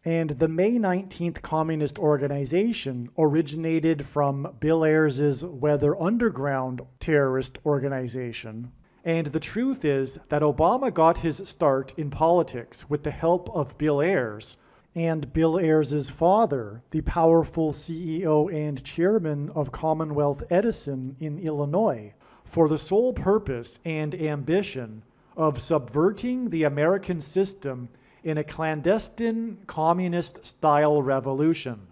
A: And the May 19th Communist Organization originated from Bill Ayers' Weather Underground terrorist organization. And the truth is that Obama got his start in politics with the help of Bill Ayers, and Bill Ayers' father, the powerful CEO and chairman of Commonwealth Edison in Illinois, for the sole purpose and ambition of subverting the American system in a clandestine communist-style revolution.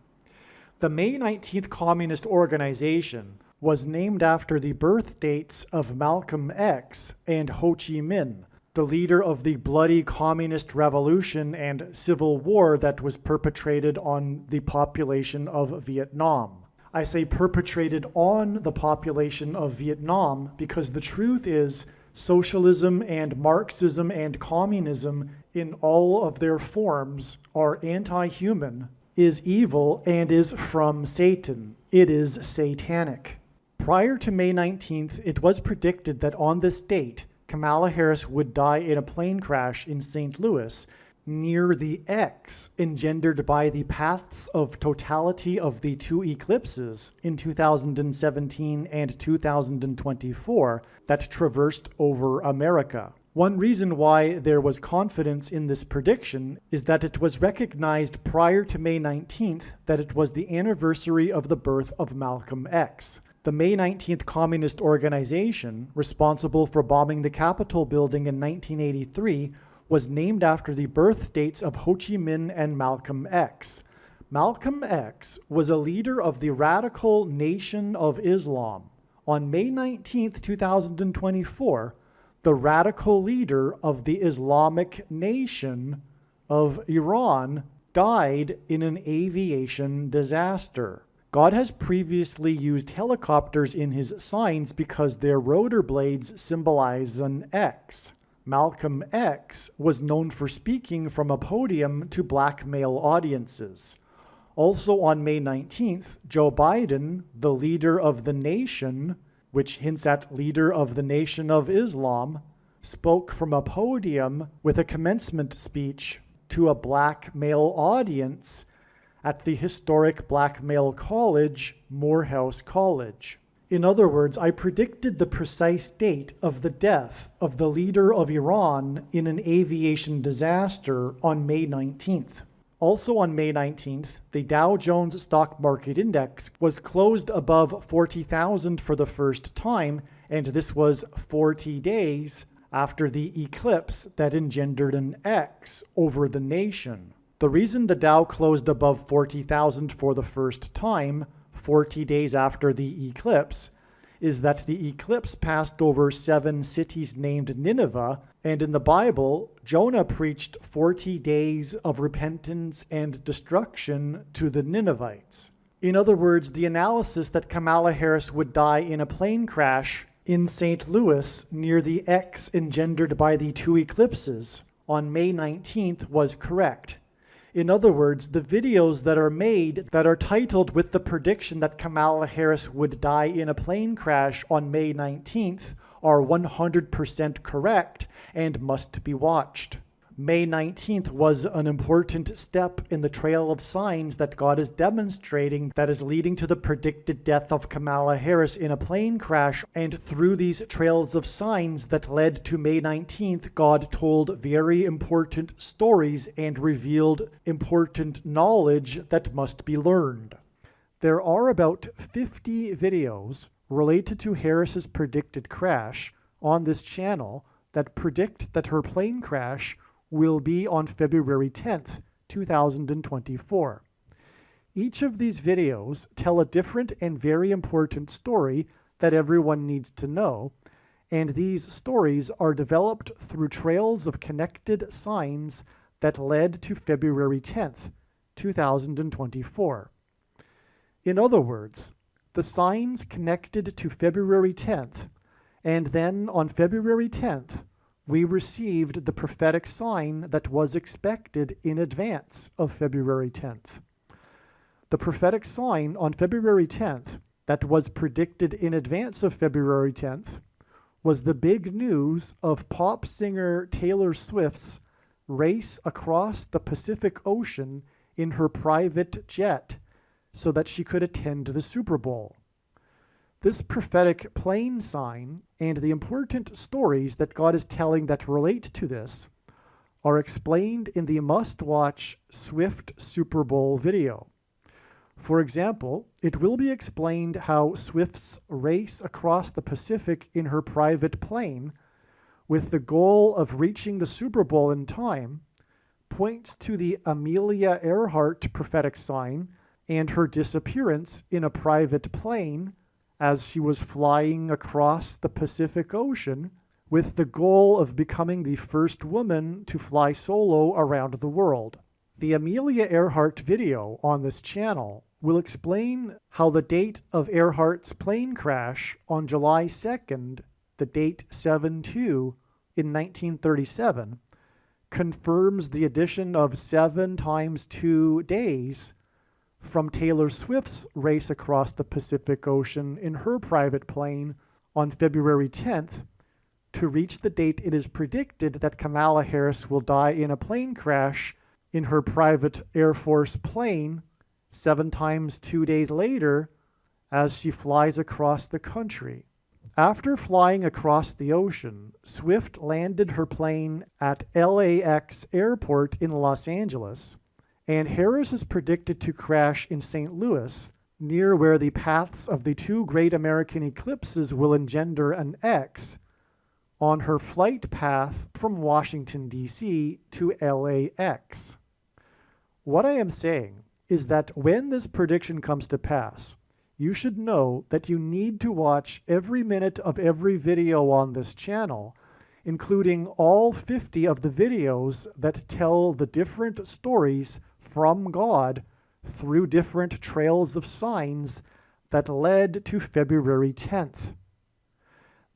A: The May 19th Communist Organization was named after the birth dates of Malcolm X and Ho Chi Minh, the leader of the bloody communist revolution and civil war that was perpetrated on the population of Vietnam. I say perpetrated on the population of Vietnam because the truth is socialism and Marxism and communism in all of their forms are anti-human, is evil, and is from Satan. It is satanic. Prior to May 19th, it was predicted that on this date, Kamala Harris would die in a plane crash in St. Louis near the X engendered by the paths of totality of the 2 eclipses in 2017 and 2024 that traversed over America. One reason why there was confidence in this prediction is that it was recognized prior to May 19th that it was the anniversary of the birth of Malcolm X. The May 19th Communist Organization, responsible for bombing the Capitol building in 1983, was named after the birth dates of Ho Chi Minh and Malcolm X. Malcolm X was a leader of the radical Nation of Islam. On May 19th, 2024, the radical leader of the Islamic Nation of Iran died in an aviation disaster. God has previously used helicopters in his signs because their rotor blades symbolize an X. Malcolm X was known for speaking from a podium to black male audiences. Also on May 19th, Joe Biden, the leader of the nation, which hints at leader of the Nation of Islam, spoke from a podium with a commencement speech to a black male audience at the historic black male college, Morehouse College. In other words, I predicted the precise date of the death of the leader of Iran in an aviation disaster on May 19th. Also on May 19th, the Dow Jones Stock Market Index was closed above 40,000 for the first time, and this was 40 days after the eclipse that engendered an X over the nation. The reason the Dow closed above 40,000 for the first time, 40 days after the eclipse, is that the eclipse passed over 7 cities named Nineveh, and in the Bible, Jonah preached 40 days of repentance and destruction to the Ninevites. In other words, the analysis that Kamala Harris would die in a plane crash in St. Louis near the X engendered by the 2 eclipses on May 19th was correct. In other words, the videos that are made that are titled with the prediction that Kamala Harris would die in a plane crash on May 19th are 100% correct and must be watched. May 19th was an important step in the trail of signs that God is demonstrating that is leading to the predicted death of Kamala Harris in a plane crash, and through these trails of signs that led to May 19th, God told very important stories and revealed important knowledge that must be learned. There are about 50 videos related to Harris's predicted crash on this channel that predict that her plane crash will be on February 10th, 2024. Each of these videos tell a different and very important story that everyone needs to know, and these stories are developed through trails of connected signs that led to February 10th, 2024. In other words, the signs connected to February 10th, and then on February 10th, we received the prophetic sign that was expected in advance of February 10th. The prophetic sign on February 10th that was predicted in advance of February 10th was the big news of pop singer Taylor Swift's race across the Pacific Ocean in her private jet so that she could attend the Super Bowl. This prophetic plane sign and the important stories that God is telling that relate to this are explained in the must-watch Swift Super Bowl video. For example, it will be explained how Swift's race across the Pacific in her private plane, with the goal of reaching the Super Bowl in time, points to the Amelia Earhart prophetic sign and her disappearance in a private plane as she was flying across the Pacific Ocean with the goal of becoming the first woman to fly solo around the world. The Amelia Earhart video on this channel will explain how the date of Earhart's plane crash on July 2nd, the date 7/2 in 1937, confirms the addition of 7 times 2 days from Taylor Swift's race across the Pacific Ocean in her private plane on February 10th to reach the date it is predicted that Kamala Harris will die in a plane crash in her private Air Force plane 7 times 2 days later as she flies across the country. After flying across the ocean, Swift landed her plane at LAX Airport in Los Angeles, and Harris is predicted to crash in St. Louis, near where the paths of the 2 great American eclipses will engender an X, on her flight path from Washington, D.C. to LAX. What I am saying is that when this prediction comes to pass, you should know that you need to watch every minute of every video on this channel, including all 50 of the videos that tell the different stories from God through different trails of signs that led to February 10th.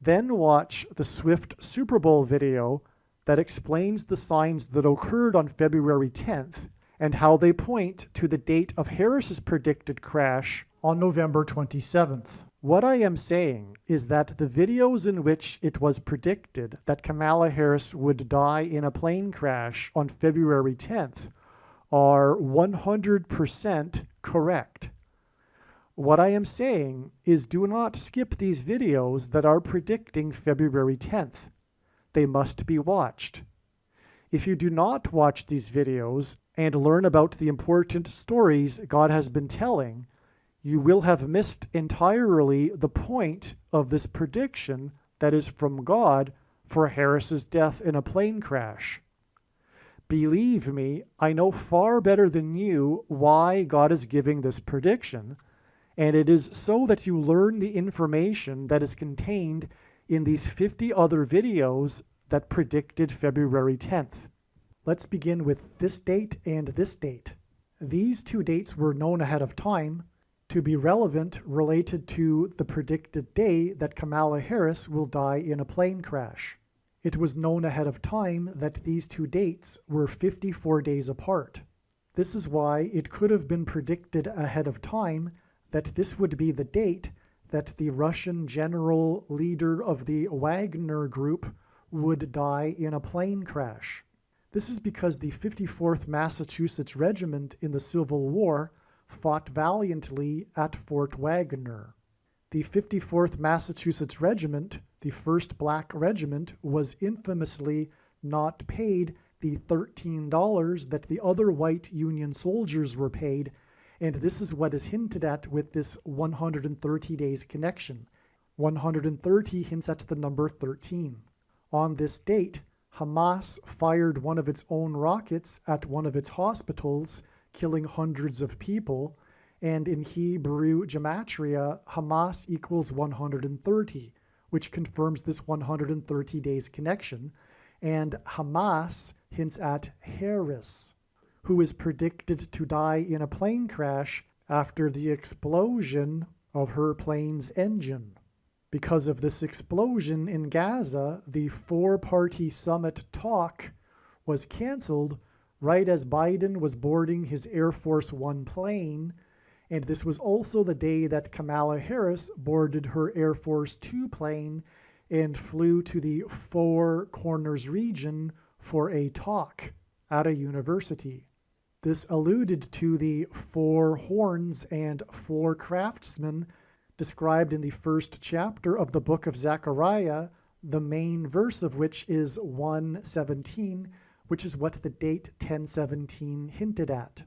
A: Then watch the Swift Super Bowl video that explains the signs that occurred on February 10th and how they point to the date of Harris's predicted crash on November 27th. What I am saying is that the videos in which it was predicted that Kamala Harris would die in a plane crash on February 10th are 100% correct. What I am saying is do not skip these videos that are predicting February 10th. They must be watched. If you do not watch these videos and learn about the important stories God has been telling, you will have missed entirely the point of this prediction that is from God for Harris's death in a plane crash. Believe me, I know far better than you why God is giving this prediction, and it is so that you learn the information that is contained in these 50 other videos that predicted February 10th. Let's begin with this date and this date. These two dates were known ahead of time to be relevant related to the predicted day that Kamala Harris will die in a plane crash. It was known ahead of time that these two dates were 54 days apart. This is why it could have been predicted ahead of time that this would be the date that the Russian general leader of the Wagner group would die in a plane crash. This is because the 54th Massachusetts Regiment in the Civil War fought valiantly at Fort Wagner. The 54th Massachusetts Regiment, the first black regiment, was infamously not paid the $13 that the other white Union soldiers were paid, and this is what is hinted at with this 130 days connection. 130 hints at the number 13. On this date, Hamas fired one of its own rockets at one of its hospitals, killing hundreds of people, and in Hebrew gematria, Hamas equals 130, which confirms this 130 days connection, and Hamas hints at Harris, who is predicted to die in a plane crash after the explosion of her plane's engine. Because of this explosion in Gaza, the four-party summit talk was canceled right as Biden was boarding his Air Force One plane, and this was also the day that Kamala Harris boarded her Air Force Two plane and flew to the Four Corners region for a talk at a university. This alluded to the four horns and four craftsmen described in the first chapter of the book of Zechariah, the main verse of which is 1:17, which is what the date 1017 hinted at.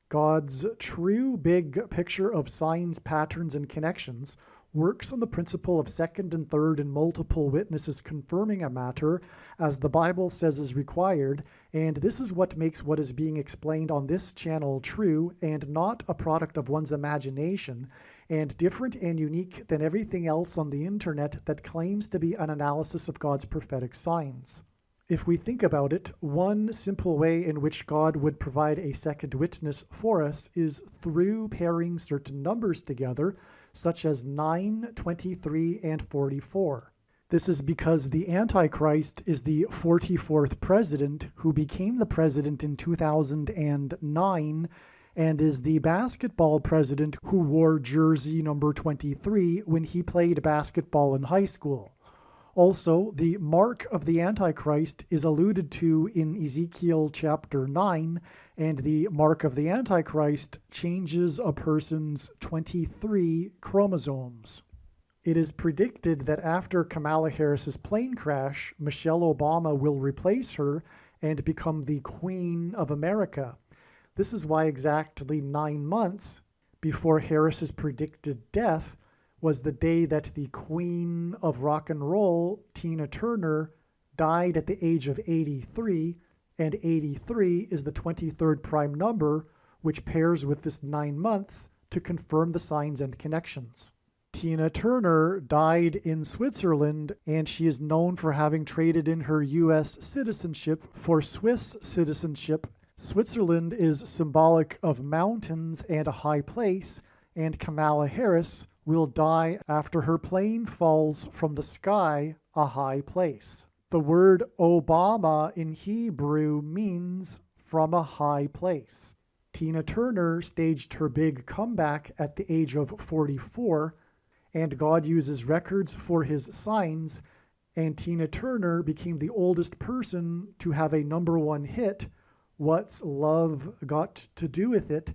A: God's true big picture of signs, patterns, and connections works on the principle of second and third and multiple witnesses confirming a matter, as the Bible says is required, and this is what makes what is being explained on this channel true and not a product of one's imagination, and different and unique than everything else on the internet that claims to be an analysis of God's prophetic signs. If we think about it, one simple way in which God would provide a second witness for us is through pairing certain numbers together, such as 9, 23, and 44. This is because the Antichrist is the 44th president who became the president in 2009 and is the basketball president who wore jersey number 23 when he played basketball in high school. Also, the mark of the Antichrist is alluded to in Ezekiel chapter 9, and the mark of the Antichrist changes a person's 23 chromosomes. It is predicted that after Kamala Harris's plane crash, Michelle Obama will replace her and become the Queen of America. This is why exactly 9 months before Harris's predicted death was the day that the Queen of Rock and Roll, Tina Turner, died at the age of 83, and 83 is the 23rd prime number, which pairs with this 9 months to confirm the signs and connections. Tina Turner died in Switzerland, and she is known for having traded in her U.S. citizenship for Swiss citizenship. Switzerland is symbolic of mountains and a high place, and Kamala Harris will die after her plane falls from the sky, a high place. The word Obama in Hebrew means from a high place. Tina Turner staged her big comeback at the age of 44, and God uses records for his signs, and Tina Turner became the oldest person to have a #1 hit, What's Love Got to Do With It,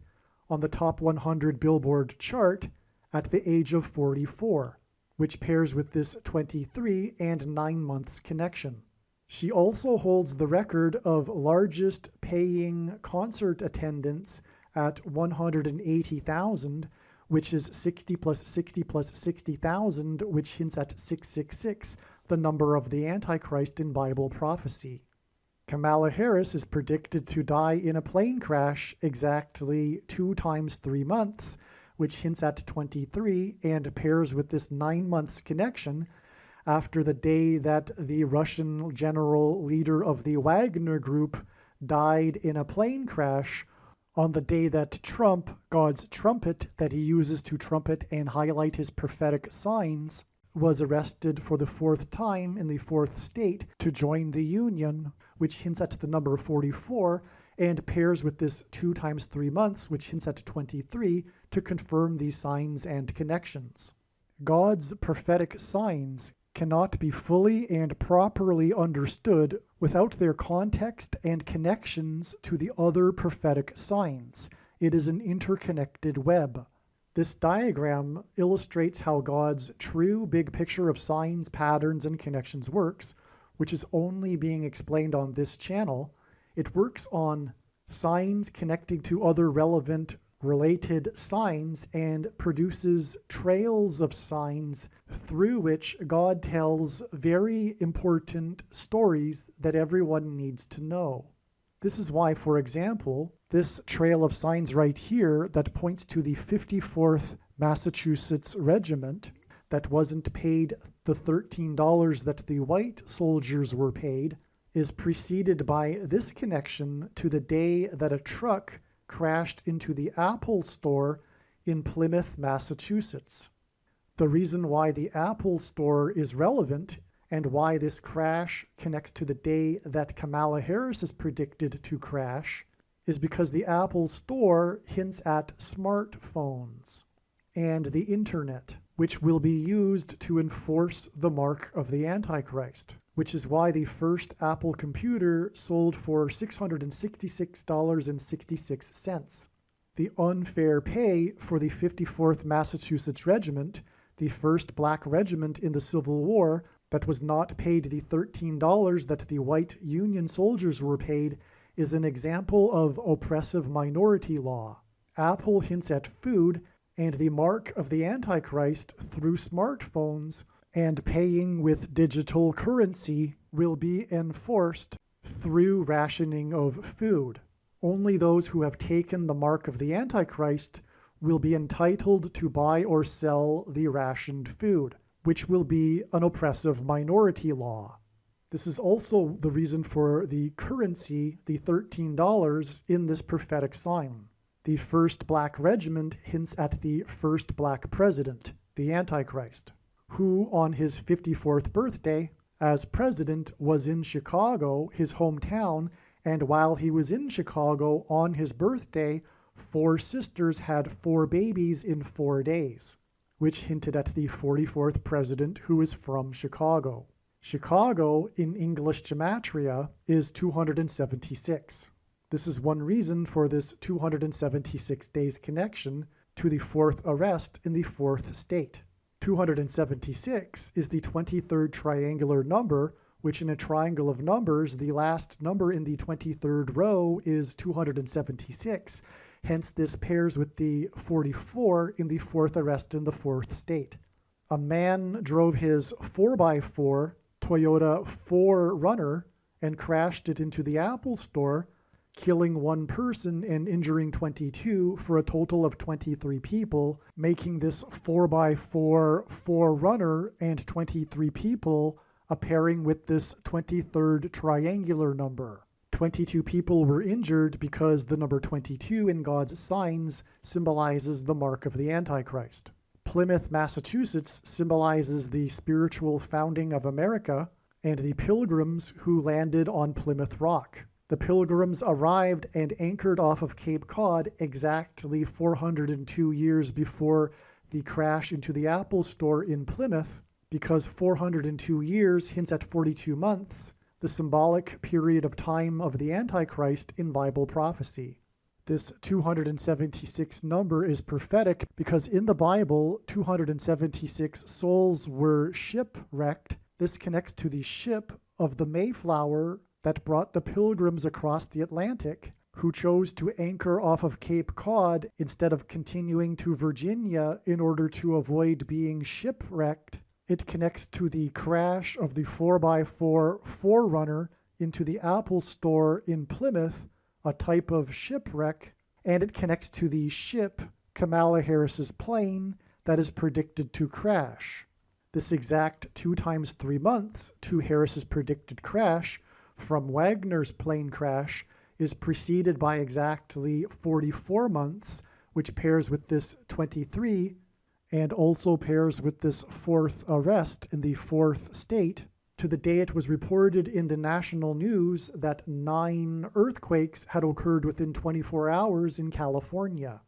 A: on the top 100 Billboard chart at the age of 44, which pairs with this 23 and 9 months connection. She also holds the record of largest paying concert attendance at 180,000, which is 60 plus 60 plus 60,000, which hints at 666, the number of the Antichrist in Bible prophecy. Kamala Harris is predicted to die in a plane crash exactly 2 times 3 months, which hints at 23 and pairs with this 9 months connection after the day that the Russian general leader of the Wagner Group died in a plane crash, on the day that Trump, God's trumpet that he uses to trumpet and highlight his prophetic signs, was arrested for the 4th time in the 4th state to join the Union, which hints at the number 44 and pairs with this 2 times 3 months, which hints at 23, to confirm these signs and connections. God's prophetic signs cannot be fully and properly understood without their context and connections to the other prophetic signs. It is an interconnected web. This diagram illustrates how God's true big picture of signs, patterns, and connections works, which is only being explained on this channel. It works on signs connecting to other relevant related signs and produces trails of signs through which God tells very important stories that everyone needs to know. This is why, for example, this trail of signs right here that points to the 54th Massachusetts Regiment that wasn't paid the $13 that the white soldiers were paid is preceded by this connection to the day that a truck crashed into the Apple store in Plymouth, Massachusetts. The reason why the Apple store is relevant and why this crash connects to the day that Kamala Harris is predicted to crash is because the Apple store hints at smartphones and the internet, which will be used to enforce the mark of the Antichrist, which is why the first Apple computer sold for $666.66. The unfair pay for the 54th Massachusetts Regiment, the first black regiment in the Civil War that was not paid the $13 that the white Union soldiers were paid, is an example of oppressive minority law. Apple hints at food and the mark of the Antichrist through smartphones, and paying with digital currency will be enforced through rationing of food. Only those who have taken the mark of the Antichrist will be entitled to buy or sell the rationed food, which will be an oppressive minority law. This is also the reason for the currency, the $13, in this prophetic sign. The first black regiment hints at the first black president, the Antichrist, who on his 54th birthday as president was in Chicago, his hometown, and while he was in Chicago on his birthday, 4 sisters had 4 babies in 4 days, which hinted at the 44th president who is from Chicago. Chicago in English gematria is 276. This is one reason for this 276 days connection to the 4th arrest in the 4th state. 276 is the 23rd triangular number, which in a triangle of numbers, the last number in the 23rd row is 276. Hence, this pairs with the 44 in the 4th arrest in the 4th state. A man drove his 4x4 Toyota 4Runner and crashed it into the Apple store, killing 1 person and injuring 22 for a total of 23 people, making this 4x4 4Runner and 23 people a pairing with this 23rd triangular number. 22 people were injured because the number 22 in God's signs symbolizes the mark of the Antichrist. Plymouth, Massachusetts symbolizes the spiritual founding of America and the pilgrims who landed on Plymouth Rock. The pilgrims arrived and anchored off of Cape Cod exactly 402 years before the crash into the Apple Store in Plymouth, because 402 years hints at 42 months, the symbolic period of time of the Antichrist in Bible prophecy. This 276 number is prophetic because in the Bible, 276 souls were shipwrecked. This connects to the ship of the Mayflower that brought the pilgrims across the Atlantic, who chose to anchor off of Cape Cod instead of continuing to Virginia in order to avoid being shipwrecked. It connects to the crash of the 4x4 Forerunner into the Apple Store in Plymouth, a type of shipwreck, and it connects to the ship, Kamala Harris's plane, that is predicted to crash. This exact 2 times 3 months to Harris's predicted crash from Wagner's plane crash is preceded by exactly 44 months, which pairs with this 23 and also pairs with this 4th arrest in the 4th state, to the day it was reported in the national news that 9 earthquakes had occurred within 24 hours in California.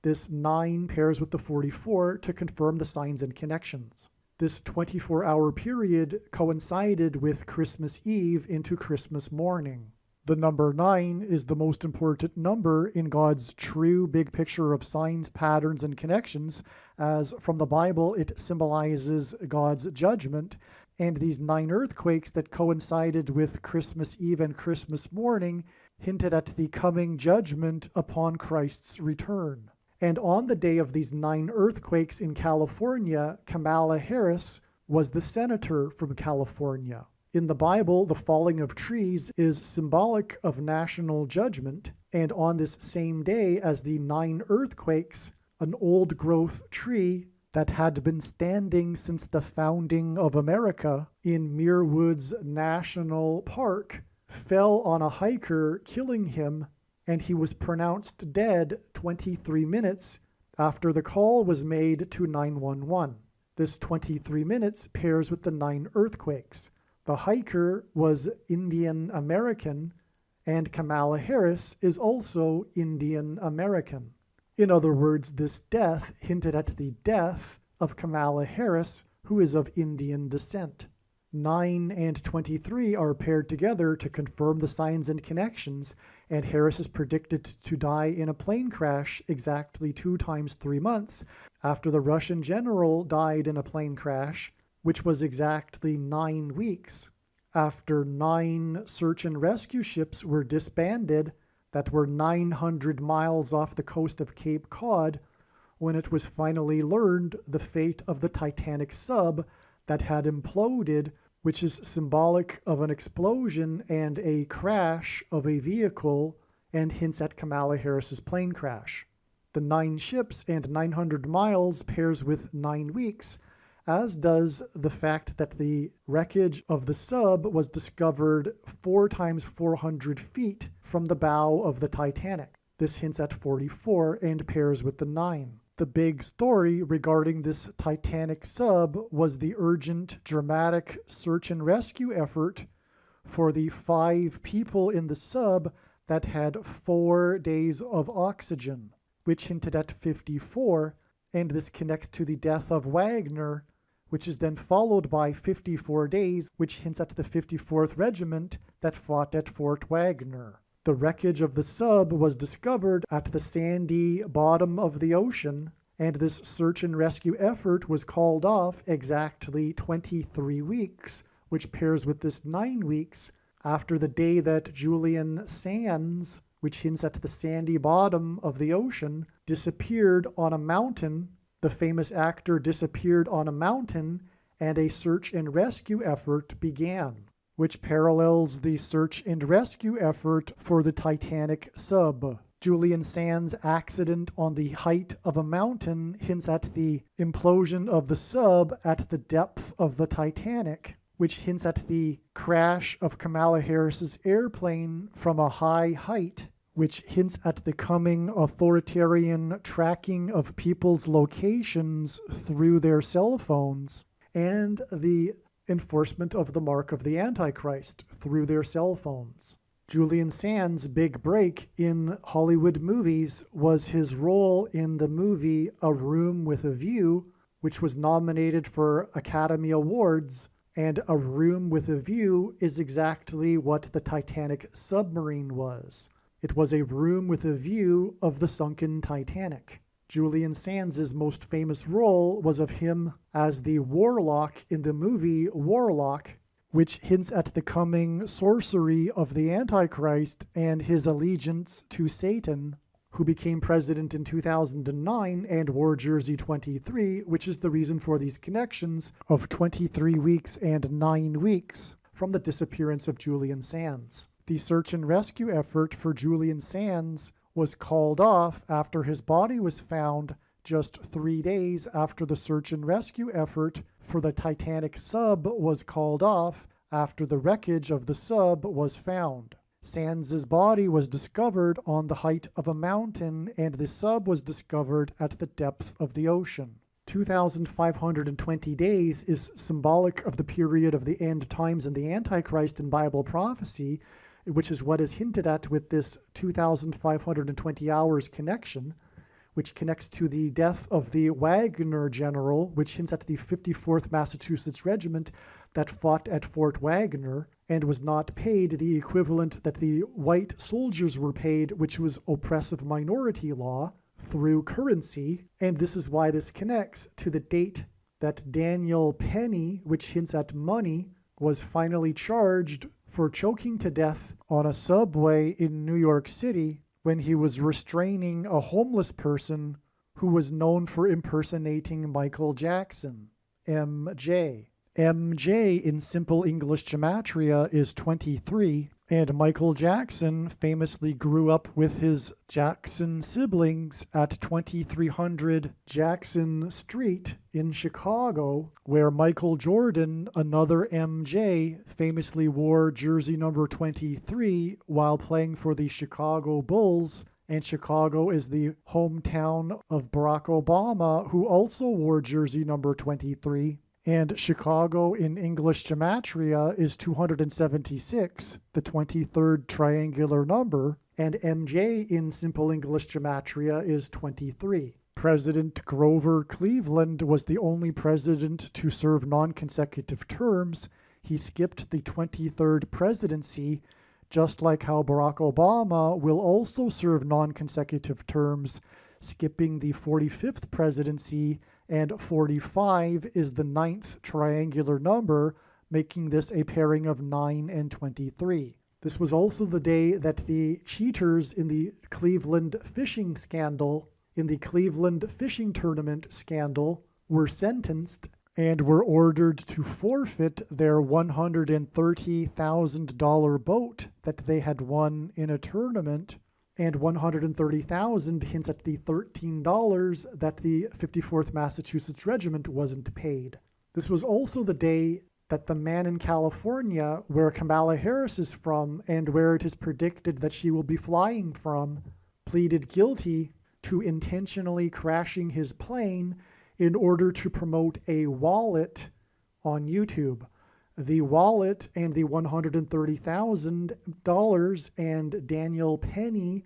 A: This 9 pairs with the 44 to confirm the signs and connections. This 24-hour period coincided with Christmas Eve into Christmas morning. The number 9 is the most important number in God's true big picture of signs, patterns, and connections, as from the Bible it symbolizes God's judgment, and these 9 earthquakes that coincided with Christmas Eve and Christmas morning hinted at the coming judgment upon Christ's return. And on the day of these 9 earthquakes in California, Kamala Harris was the senator from California. In the Bible, the falling of trees is symbolic of national judgment, and on this same day as the 9 earthquakes, an old-growth tree that had been standing since the founding of America in Muir Woods National Park fell on a hiker, killing him, and he was pronounced dead 23 minutes after the call was made to 911. This 23 minutes pairs with the 9 earthquakes. The hiker was Indian American, and Kamala Harris is also Indian American. In other words, this death hinted at the death of Kamala Harris, who is of Indian descent. 9 and 23 are paired together to confirm the signs and connections, and Harris is predicted to die in a plane crash exactly 2 times 3 months after the Russian general died in a plane crash, which was exactly 9 weeks after 9 search and rescue ships were disbanded that were 900 miles off the coast of Cape Cod when it was finally learned the fate of the Titanic sub that had imploded, which is symbolic of an explosion and a crash of a vehicle and hints at Kamala Harris's plane crash. The 9 ships and 900 miles pairs with 9 weeks, as does the fact that the wreckage of the sub was discovered 4 times 400 feet from the bow of the Titanic. This hints at 44 and pairs with the 9. The big story regarding this Titanic sub was the urgent, dramatic search and rescue effort for the 5 people in the sub that had 4 days of oxygen, which hinted at 54, and this connects to the death of Wagner, which is then followed by 54 days, which hints at the 54th Regiment that fought at Fort Wagner. The wreckage of the sub was discovered at the sandy bottom of the ocean, and this search and rescue effort was called off exactly 23 weeks, which pairs with this 9 weeks after the day that Julian Sands, which hints at the sandy bottom of the ocean, disappeared on a mountain. The famous actor disappeared on a mountain, and a search and rescue effort began, which parallels the search and rescue effort for the Titanic sub. Julian Sands' accident on the height of a mountain hints at the implosion of the sub at the depth of the Titanic, which hints at the crash of Kamala Harris's airplane from a high height, which hints at the coming authoritarian tracking of people's locations through their cell phones, and the enforcement of the mark of the Antichrist through their cell phones. Julian Sands' big break in Hollywood movies was his role in the movie A Room with a View, which was nominated for Academy Awards, and A Room with a View is exactly what the Titanic submarine was. It was a room with a view of the sunken Titanic. Julian Sands' most famous role was of him as the warlock in the movie Warlock, which hints at the coming sorcery of the Antichrist and his allegiance to Satan, who became president in 2009 and wore jersey 23, which is the reason for these connections of 23 weeks and 9 weeks from the disappearance of Julian Sands. The search and rescue effort for Julian Sands was called off after his body was found just 3 days after the search and rescue effort for the Titanic sub was called off after the wreckage of the sub was found. Sands' body was discovered on the height of a mountain, and the sub was discovered at the depth of the ocean. 2,520 days is symbolic of the period of the end times and the Antichrist in Bible prophecy, which is what is hinted at with this 2,520 hours connection, which connects to the death of the Wagner general, which hints at the 54th Massachusetts Regiment that fought at Fort Wagner and was not paid the equivalent that the white soldiers were paid, which was oppressive minority law, through currency. And this is why this connects to the date that Daniel Penny, which hints at money, was finally charged for choking to death on a subway in New York City when he was restraining a homeless person who was known for impersonating Michael Jackson, MJ. MJ in Simple English Gematria is 23, and Michael Jackson famously grew up with his Jackson siblings at 2300 Jackson Street in Chicago, where Michael Jordan, another MJ, famously wore jersey number 23 while playing for the Chicago Bulls, and Chicago is the hometown of Barack Obama, who also wore jersey number 23. And Chicago in English Gematria is 276, the 23rd triangular number, and MJ in Simple English Gematria is 23. President Grover Cleveland was the only president to serve non-consecutive terms. He skipped the 23rd presidency, just like how Barack Obama will also serve non-consecutive terms, skipping the 45th presidency, and 45 is the 9th triangular number, making this a pairing of 9 and 23. This was also the day that the cheaters in the Cleveland fishing scandal, in the Cleveland fishing tournament scandal, were sentenced and were ordered to forfeit their $130,000 boat that they had won in a tournament, and $130,000 hints at the $13 that the 54th Massachusetts Regiment wasn't paid. This was also the day that the man in California, where Kamala Harris is from and where it is predicted that she will be flying from, pleaded guilty to intentionally crashing his plane in order to promote a wallet on YouTube. The wallet and the $130,000 and Daniel Penny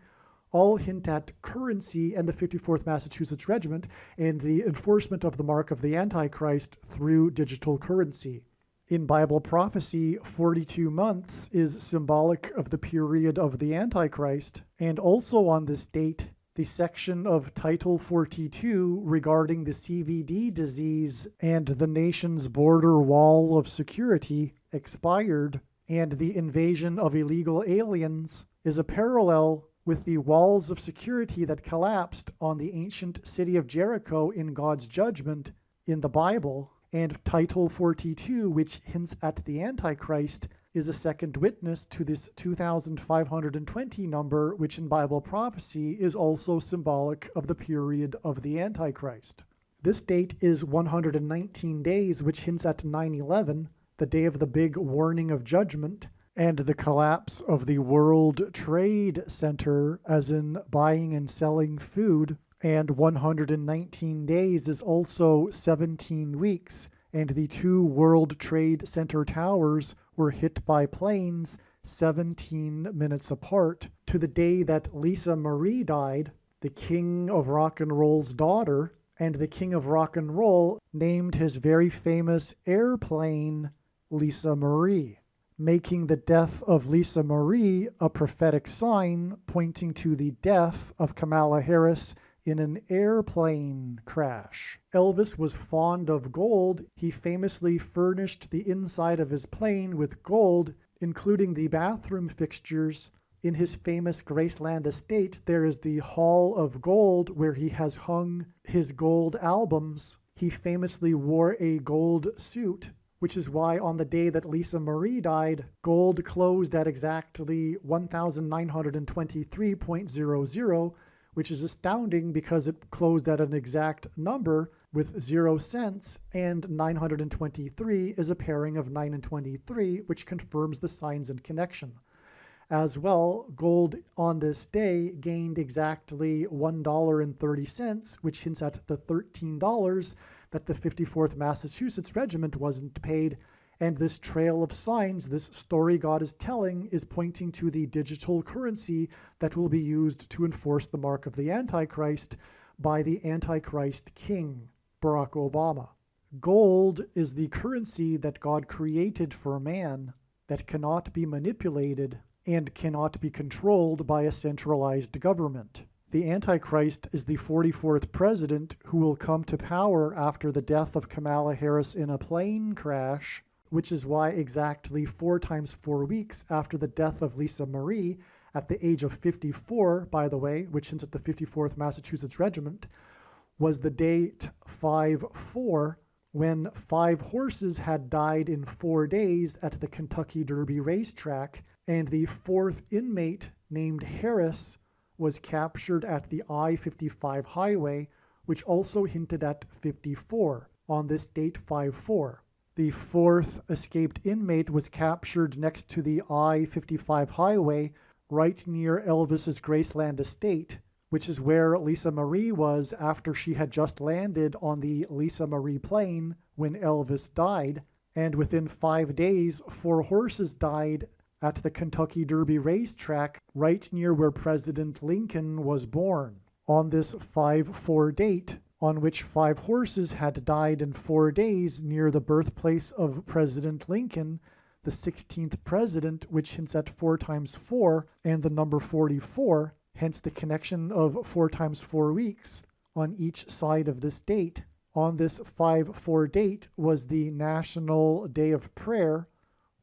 A: all hint at currency and the 54th Massachusetts Regiment and the enforcement of the mark of the Antichrist through digital currency. In Bible prophecy, 42 months is symbolic of the period of the Antichrist, and also on this date, the section of Title 42 regarding the CVD disease and the nation's border wall of security expired, and the invasion of illegal aliens is a parallel with the walls of security that collapsed on the ancient city of Jericho in God's judgment in the Bible. And Title 42, which hints at the Antichrist, is a second witness to this 2,520 number, which in Bible prophecy is also symbolic of the period of the Antichrist. This date is 119 days, which hints at 9/11, the day of the big warning of judgment, and the collapse of the World Trade Center, as in buying and selling food. And 119 days is also 17 weeks, and the two World Trade Center towers were hit by planes 17 minutes apart, to the day that Lisa Marie died, the King of Rock and Roll's daughter, and the King of Rock and Roll named his very famous airplane Lisa Marie, making the death of Lisa Marie a prophetic sign pointing to the death of Kamala Harris in an airplane crash. Elvis was fond of gold. He famously furnished the inside of his plane with gold, including the bathroom fixtures. In his famous Graceland estate, there is the Hall of Gold where he has hung his gold albums. He famously wore a gold suit, which is why on the day that Lisa Marie died, gold closed at exactly 1,923.00, which is astounding because it closed at an exact number with 0 cents, and 923 is a pairing of 9 and 23, which confirms the signs and connection. As well, gold on this day gained exactly $1.30, which hints at the $13 that the 54th Massachusetts Regiment wasn't paid. And this trail of signs, this story God is telling, is pointing to the digital currency that will be used to enforce the mark of the Antichrist by the Antichrist King, Barack Obama. Gold is the currency that God created for man that cannot be manipulated and cannot be controlled by a centralized government. The Antichrist is the 44th president who will come to power after the death of Kamala Harris in a plane crash, which is why exactly 4 times 4 weeks after the death of Lisa Marie, at the age of 54, by the way, which hints at the 54th Massachusetts Regiment, was the date 5/4, when 5 horses had died in 4 days at the Kentucky Derby racetrack, and the 4th inmate named Harris was captured at the I-55 highway, which also hinted at 54 on this date 5/4. The 4th escaped inmate was captured next to the I-55 highway right near Elvis's Graceland estate, which is where Lisa Marie was after she had just landed on the Lisa Marie plane when Elvis died. And within 5 days, 4 horses died at the Kentucky Derby racetrack right near where President Lincoln was born. On this 5/4 date, on which 5 horses had died in 4 days near the birthplace of President Lincoln, the 16th president, which hints at 4 times 4 and the number 44, hence the connection of 4 times 4 weeks on each side of this date. On this 5/4 date was the National Day of Prayer,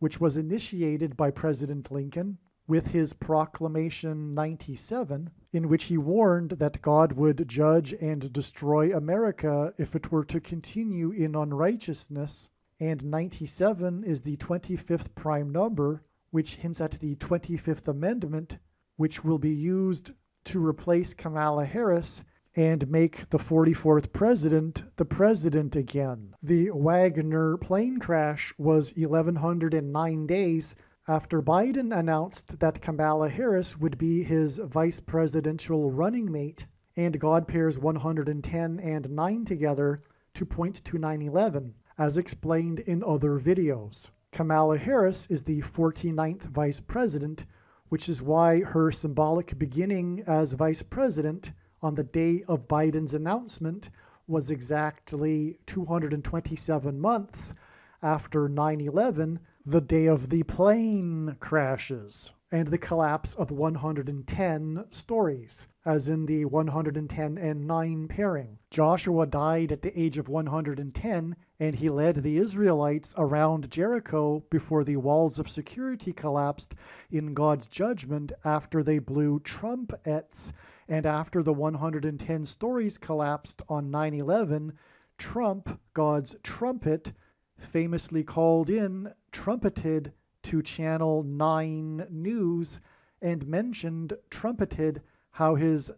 A: which was initiated by President Lincoln with his Proclamation 97, in which he warned that God would judge and destroy America if it were to continue in unrighteousness. And 97 is the 25th prime number, which hints at the 25th Amendment, which will be used to replace Kamala Harris and make the 44th president the president again. The Wagner plane crash was 1,109 days after Biden announced that Kamala Harris would be his vice presidential running mate, and God pairs 110 and 9 together to point to 9/11, as explained in other videos. Kamala Harris is the 49th vice president, which is why her symbolic beginning as vice president on the day of Biden's announcement was exactly 227 months after 9/11, the day of the plane crashes and the collapse of 110 stories, as in the 110 and 9 pairing. Joshua died at the age of 110, and he led the Israelites around Jericho before the walls of security collapsed in God's judgment after they blew trumpets. And after the 110 stories collapsed on 9/11, Trump, God's trumpet, famously called in, trumpeted to Channel 9 News and trumpeted how his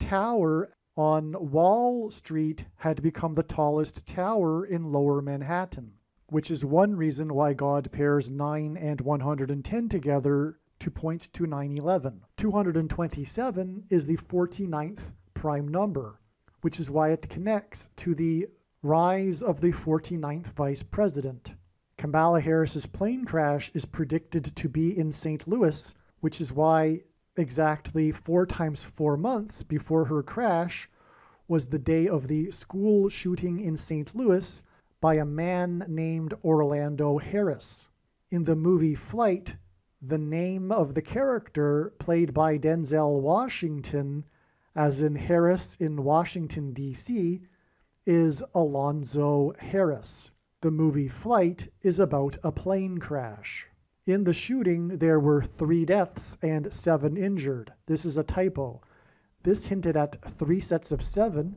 A: tower on Wall Street had become the tallest tower in Lower Manhattan, which is one reason why God pairs 9 and 110 together to point to 9/11. 227 is the 49th prime number, which is why it connects to the rise of the 49th vice president. Kamala Harris's plane crash is predicted to be in St. Louis, which is why exactly 4 times 4 months before her crash was the day of the school shooting in St. Louis by a man named Orlando Harris. In the movie Flight, the name of the character played by Denzel Washington, as in Harris in Washington, D.C., is Alonzo Harris. The movie Flight is about a plane crash. In the shooting, there were 3 deaths and 7 injured. This is a typo. This hinted at 3 sets of 7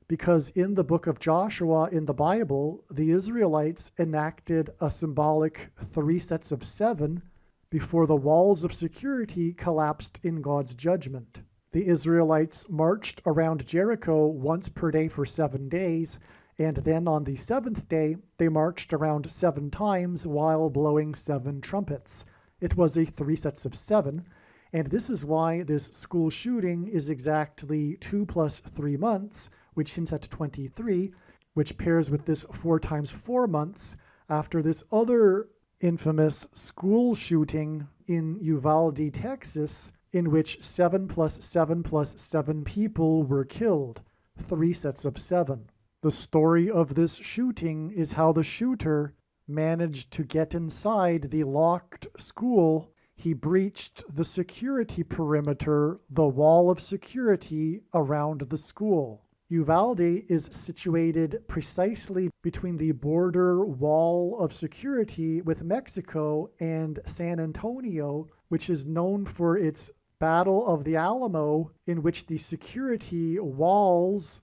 A: because in the book of Joshua in the Bible, the Israelites enacted a symbolic 3 sets of 7 before the walls of security collapsed in God's judgment. The Israelites marched around Jericho once per day for 7 days, and then on the 7th day, they marched around 7 times while blowing 7 trumpets. It was a 3 sets of 7, and this is why this school shooting is exactly 2 plus 3 months, which hints at 23, which pairs with this 4 times 4 months after this other infamous school shooting in Uvalde, Texas, in which 7 plus 7 plus 7 people were killed, 3 sets of 7. The story of this shooting is how the shooter managed to get inside the locked school. He breached the security perimeter, the wall of security around the school. Uvalde is situated precisely between the border wall of security with Mexico and San Antonio, which is known for its Battle of the Alamo, in which the security walls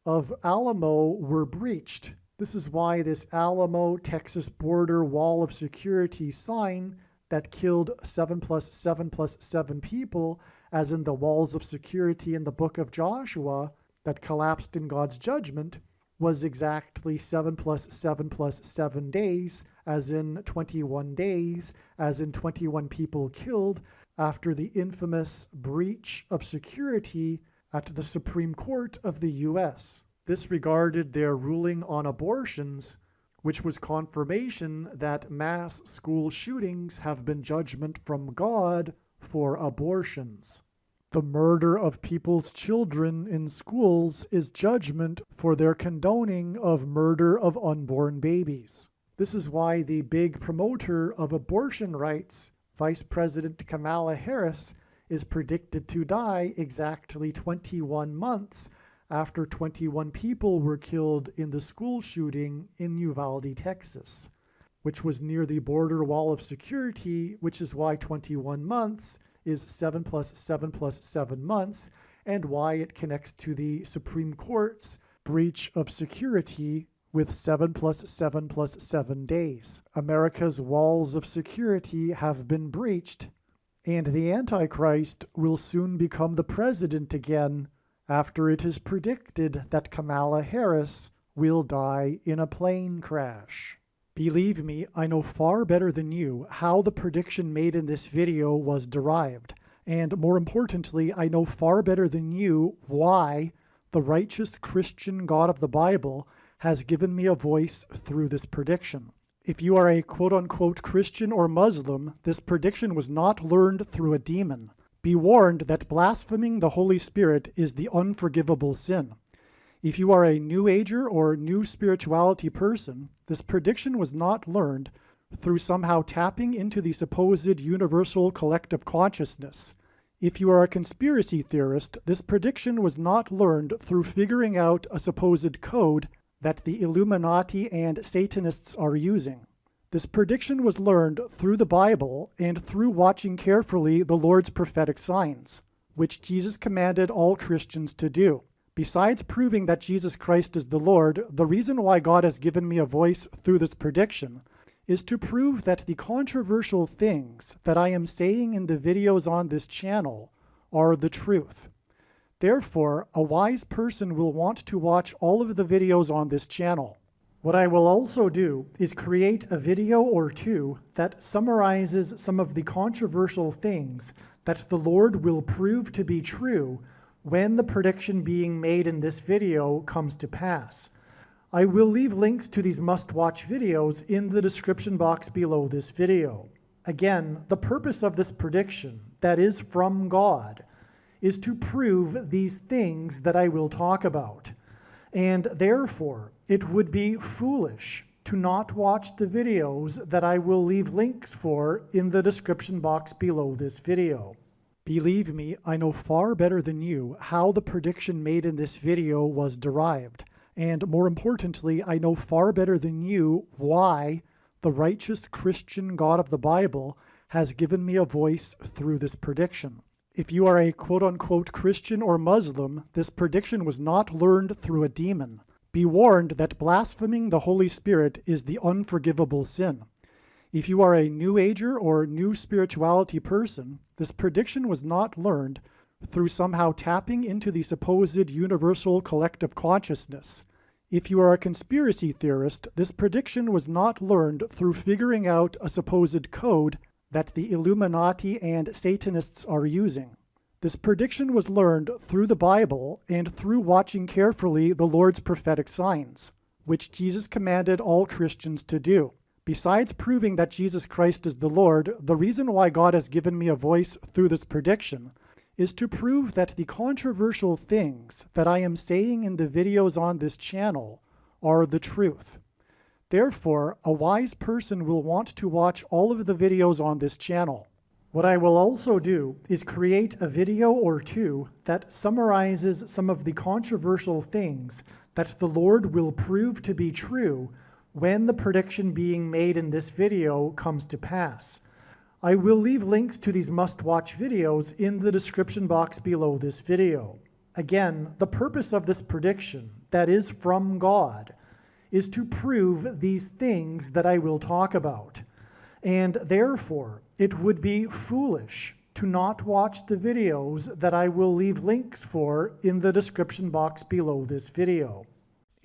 A: of Alamo were breached. This is why this Alamo, Texas border wall of security sign that killed 7 plus 7 plus 7 people, as in the walls of security in the book of Joshua, that collapsed in God's judgment, was exactly 7 plus 7 plus 7 days, as in 21 days, as in 21 people killed, after the infamous breach of security at the Supreme Court of the U.S. This regarded their ruling on abortions, which was confirmation that mass school shootings have been judgment from God for abortions. The murder of people's children in schools is judgment for their condoning of murder of unborn babies. This is why the big promoter of abortion rights, Vice President Kamala Harris, is predicted to die exactly 21 months after 21 people were killed in the school shooting in Uvalde, Texas, which was near the border wall of security, which is why 21 months is 7 plus 7 plus 7 months, and why it connects to the Supreme Court's breach of security with 7 plus 7 plus 7 days. America's walls of security have been breached, and the Antichrist will soon become the president again after it is predicted that Kamala Harris will die in a plane crash. Believe me, I know far better than you how the prediction made in this video was derived, and more importantly, I know far better than you why the righteous Christian God of the Bible has given me a voice through this prediction. If you are a quote-unquote Christian or Muslim, this prediction was not learned through a demon. Be warned that blaspheming the Holy Spirit is the unforgivable sin. If you are a New Ager or New Spirituality person, this prediction was not learned through somehow tapping into the supposed universal collective consciousness. If you are a conspiracy theorist, this prediction was not learned through figuring out a supposed code that the Illuminati and Satanists are using. This prediction was learned through the Bible and through watching carefully the Lord's prophetic signs, which Jesus commanded all Christians to do. Besides proving that Jesus Christ is the Lord, the reason why God has given me a voice through this prediction is to prove that the controversial things that I am saying in the videos on this channel are the truth. Therefore, a wise person will want to watch all of the videos on this channel. What I will also do is create a video or two that summarizes some of the controversial things that the Lord will prove to be true when the prediction being made in this video comes to pass. I will leave links to these must-watch videos in the description box below this video. Again, the purpose of this prediction, that is from God, is to prove these things that I will talk about. And therefore, it would be foolish to not watch the videos that I will leave links for in the description box below this video. Believe me, I know far better than you how the prediction made in this video was derived. And more importantly, I know far better than you why the righteous Christian God of the Bible has given me a voice through this prediction. If you are a quote-unquote Christian or Muslim, this prediction was not learned through a demon. Be warned that blaspheming the Holy Spirit is the unforgivable sin. If you are a New Ager or New Spirituality person, this prediction was not learned through somehow tapping into the supposed universal collective consciousness. If you are a conspiracy theorist, this prediction was not learned through figuring out a supposed code that the Illuminati and Satanists are using. This prediction was learned through the Bible and through watching carefully the Lord's prophetic signs, which Jesus commanded all Christians to do. Besides proving that Jesus Christ is the Lord, the reason why God has given me a voice through this prediction is to prove that the controversial things that I am saying in the videos on this channel are the truth. Therefore, a wise person will want to watch all of the videos on this channel. What I will also do is create a video or two that summarizes some of the controversial things that the Lord will prove to be true when the prediction being made in this video comes to pass. I will leave links to these must-watch videos in the description box below this video. Again, the purpose of this prediction, that is from God, is to prove these things that I will talk about. And therefore, it would be foolish to not watch the videos that I will leave links for in the description box below this video.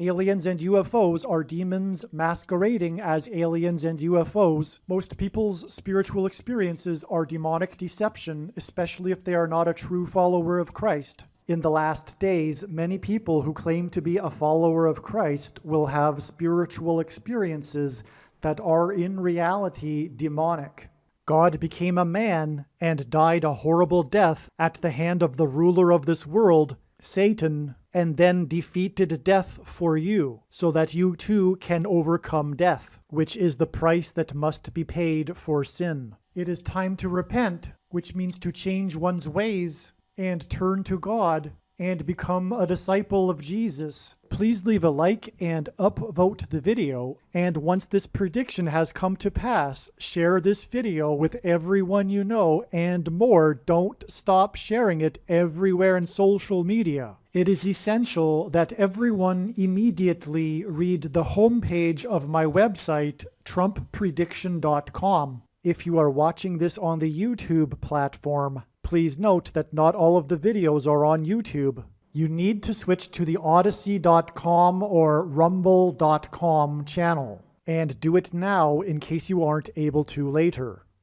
A: Aliens and UFOs are demons masquerading as aliens and UFOs. Most people's spiritual experiences are demonic deception, especially if they are not a true follower of Christ. In the last days, many people who claim to be a follower of Christ will have spiritual experiences that are in reality demonic. God became a man and died a horrible death at the hand of the ruler of this world, Satan, and then defeated death for you, so that you too can overcome death, which is the price that must be paid for sin. It is time to repent, which means to change one's ways and turn to God and become a disciple of Jesus. Please leave a like and upvote the video, and once this prediction has come to pass, share this video with everyone you know, and more, don't stop sharing it everywhere in social media. It is essential that everyone immediately read the homepage of my website, TrumpPrediction.com. If you are watching this on the YouTube platform, please note that not all of the videos are on YouTube. You need to switch to the Odyssey.com or Rumble.com channel, and do it now in case you aren't able to later.